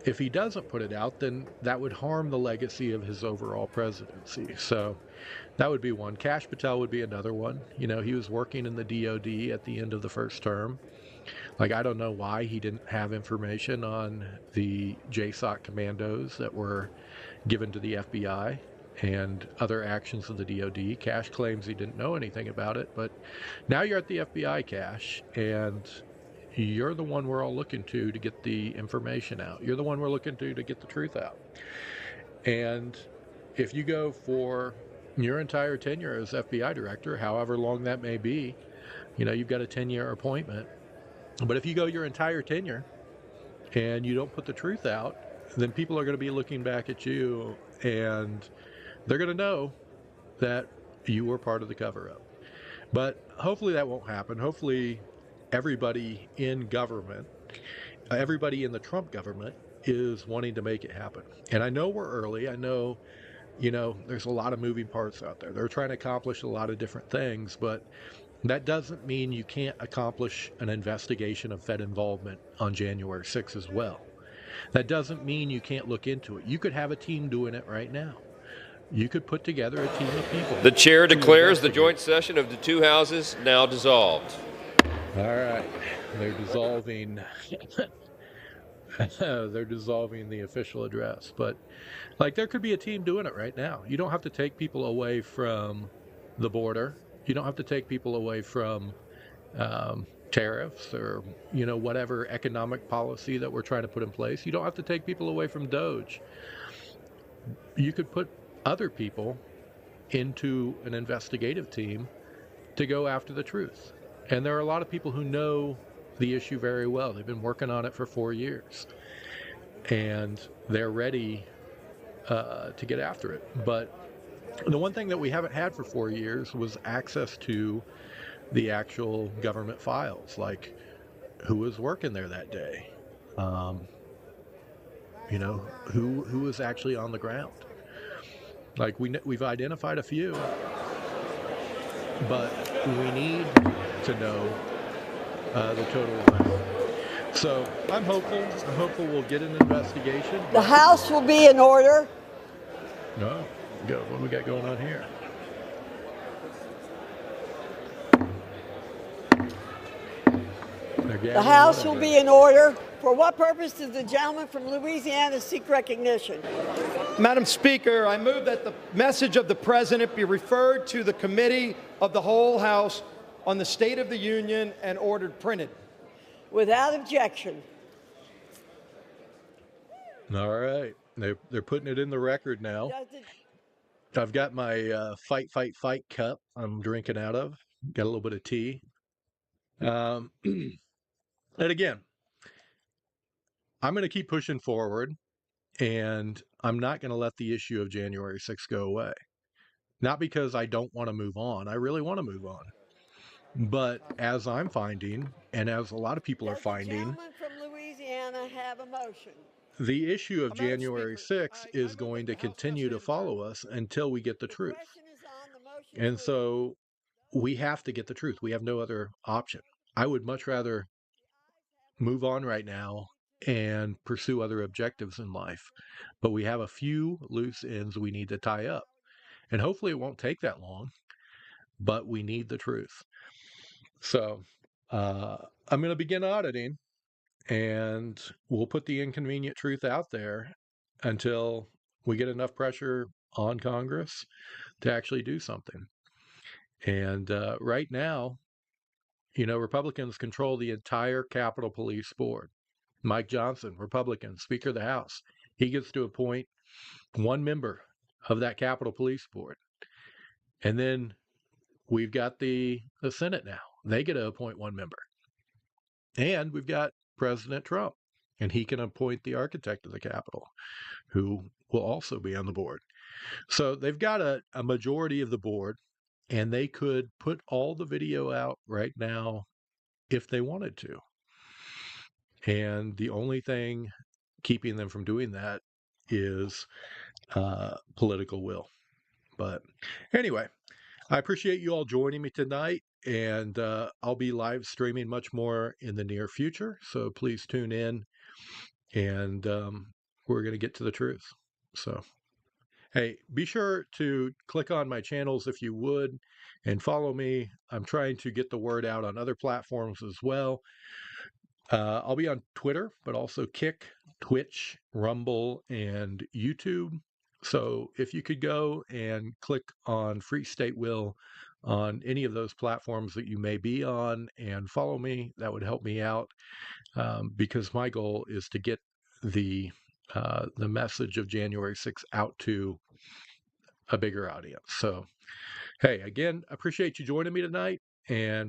if he doesn't put it out, then that would harm the legacy of his overall presidency. So that would be one. Kash Patel would be another one. You know, he was working in the DOD at the end of the first term. Like, I don't know why he didn't have information on the JSOC commandos that were given to the FBI and other actions of the DOD. Kash claims he didn't know anything about it, but now you're at the FBI, Kash, and you're the one we're all looking to get the information out. You're the one we're looking to get the truth out. And if you go for your entire tenure as FBI director, however long that may be, you know, you've got a 10-year appointment. But if you go your entire tenure and you don't put the truth out, then people are going to be looking back at you and they're going to know that you were part of the cover-up. But hopefully that won't happen. Hopefully everybody in government everybody in the Trump government is wanting to make it happen. And I know we're early. I know, there's a lot of moving parts out there. They're trying to accomplish a lot of different things, but that doesn't mean you can't accomplish an investigation of Fed involvement on January 6th as well. That doesn't mean you can't look into it. You could have a team doing it right now. You could put together a team of people. The chair declares the joint session of the two houses now dissolved. All right. They're dissolving. They're dissolving the official address. But, there could be a team doing it right now. You don't have to take people away from the border. You don't have to take people away from tariffs or, whatever economic policy that we're trying to put in place. You don't have to take people away from DOGE. You could put other people into an investigative team to go after the truth. And there are a lot of people who know the issue very well. They've been working on it for 4 years. And they're ready to get after it. But the one thing that we haven't had for 4 years was access to the actual government files, like who was working there that day, who was actually on the ground. We've identified a few, but we need to know the total amount. So I'm hopeful. I'm hopeful we'll get an investigation. The House will be in order. No, what do we got going on here? The House will be in order. For what purpose does the gentleman from Louisiana seek recognition? Madam Speaker, I move that the message of the President be referred to the Committee of the Whole House on the State of the Union and ordered printed. Without objection. All right. They're putting it in the record now. I've got my fight cup I'm drinking out of. Got a little bit of tea. And again, I'm going to keep pushing forward, and I'm not going to let the issue of January 6th go away. Not because I don't want to move on. I really want to move on. But as I'm finding, and as a lot of people are finding, the gentleman from Louisiana have a motion? The issue of January 6th is going to continue to follow us until we get the truth. And so we have to get the truth. We have no other option. I would much rather move on right now and pursue other objectives in life. But we have a few loose ends we need to tie up. And hopefully it won't take that long, but we need the truth. So I'm going to begin auditing, and we'll put the inconvenient truth out there until we get enough pressure on Congress to actually do something. And right now, Republicans control the entire Capitol Police Board. Mike Johnson, Republican, Speaker of the House, he gets to appoint one member of that Capitol Police Board. And then we've got the Senate now. They get to appoint one member. And we've got President Trump, and he can appoint the architect of the Capitol, who will also be on the board. So they've got a majority of the board, and they could put all the video out right now if they wanted to. And the only thing keeping them from doing that is political will. But anyway, I appreciate you all joining me tonight, and I'll be live streaming much more in the near future. So please tune in, and we're going to get to the truth. So, hey, be sure to click on my channels if you would, and follow me. I'm trying to get the word out on other platforms as well. I'll be on Twitter, but also Kick, Twitch, Rumble, and YouTube. So if you could go and click on Free State Will on any of those platforms that you may be on and follow me, that would help me out, because my goal is to get the message of January 6th out to a bigger audience. So, hey, again, appreciate you joining me tonight, and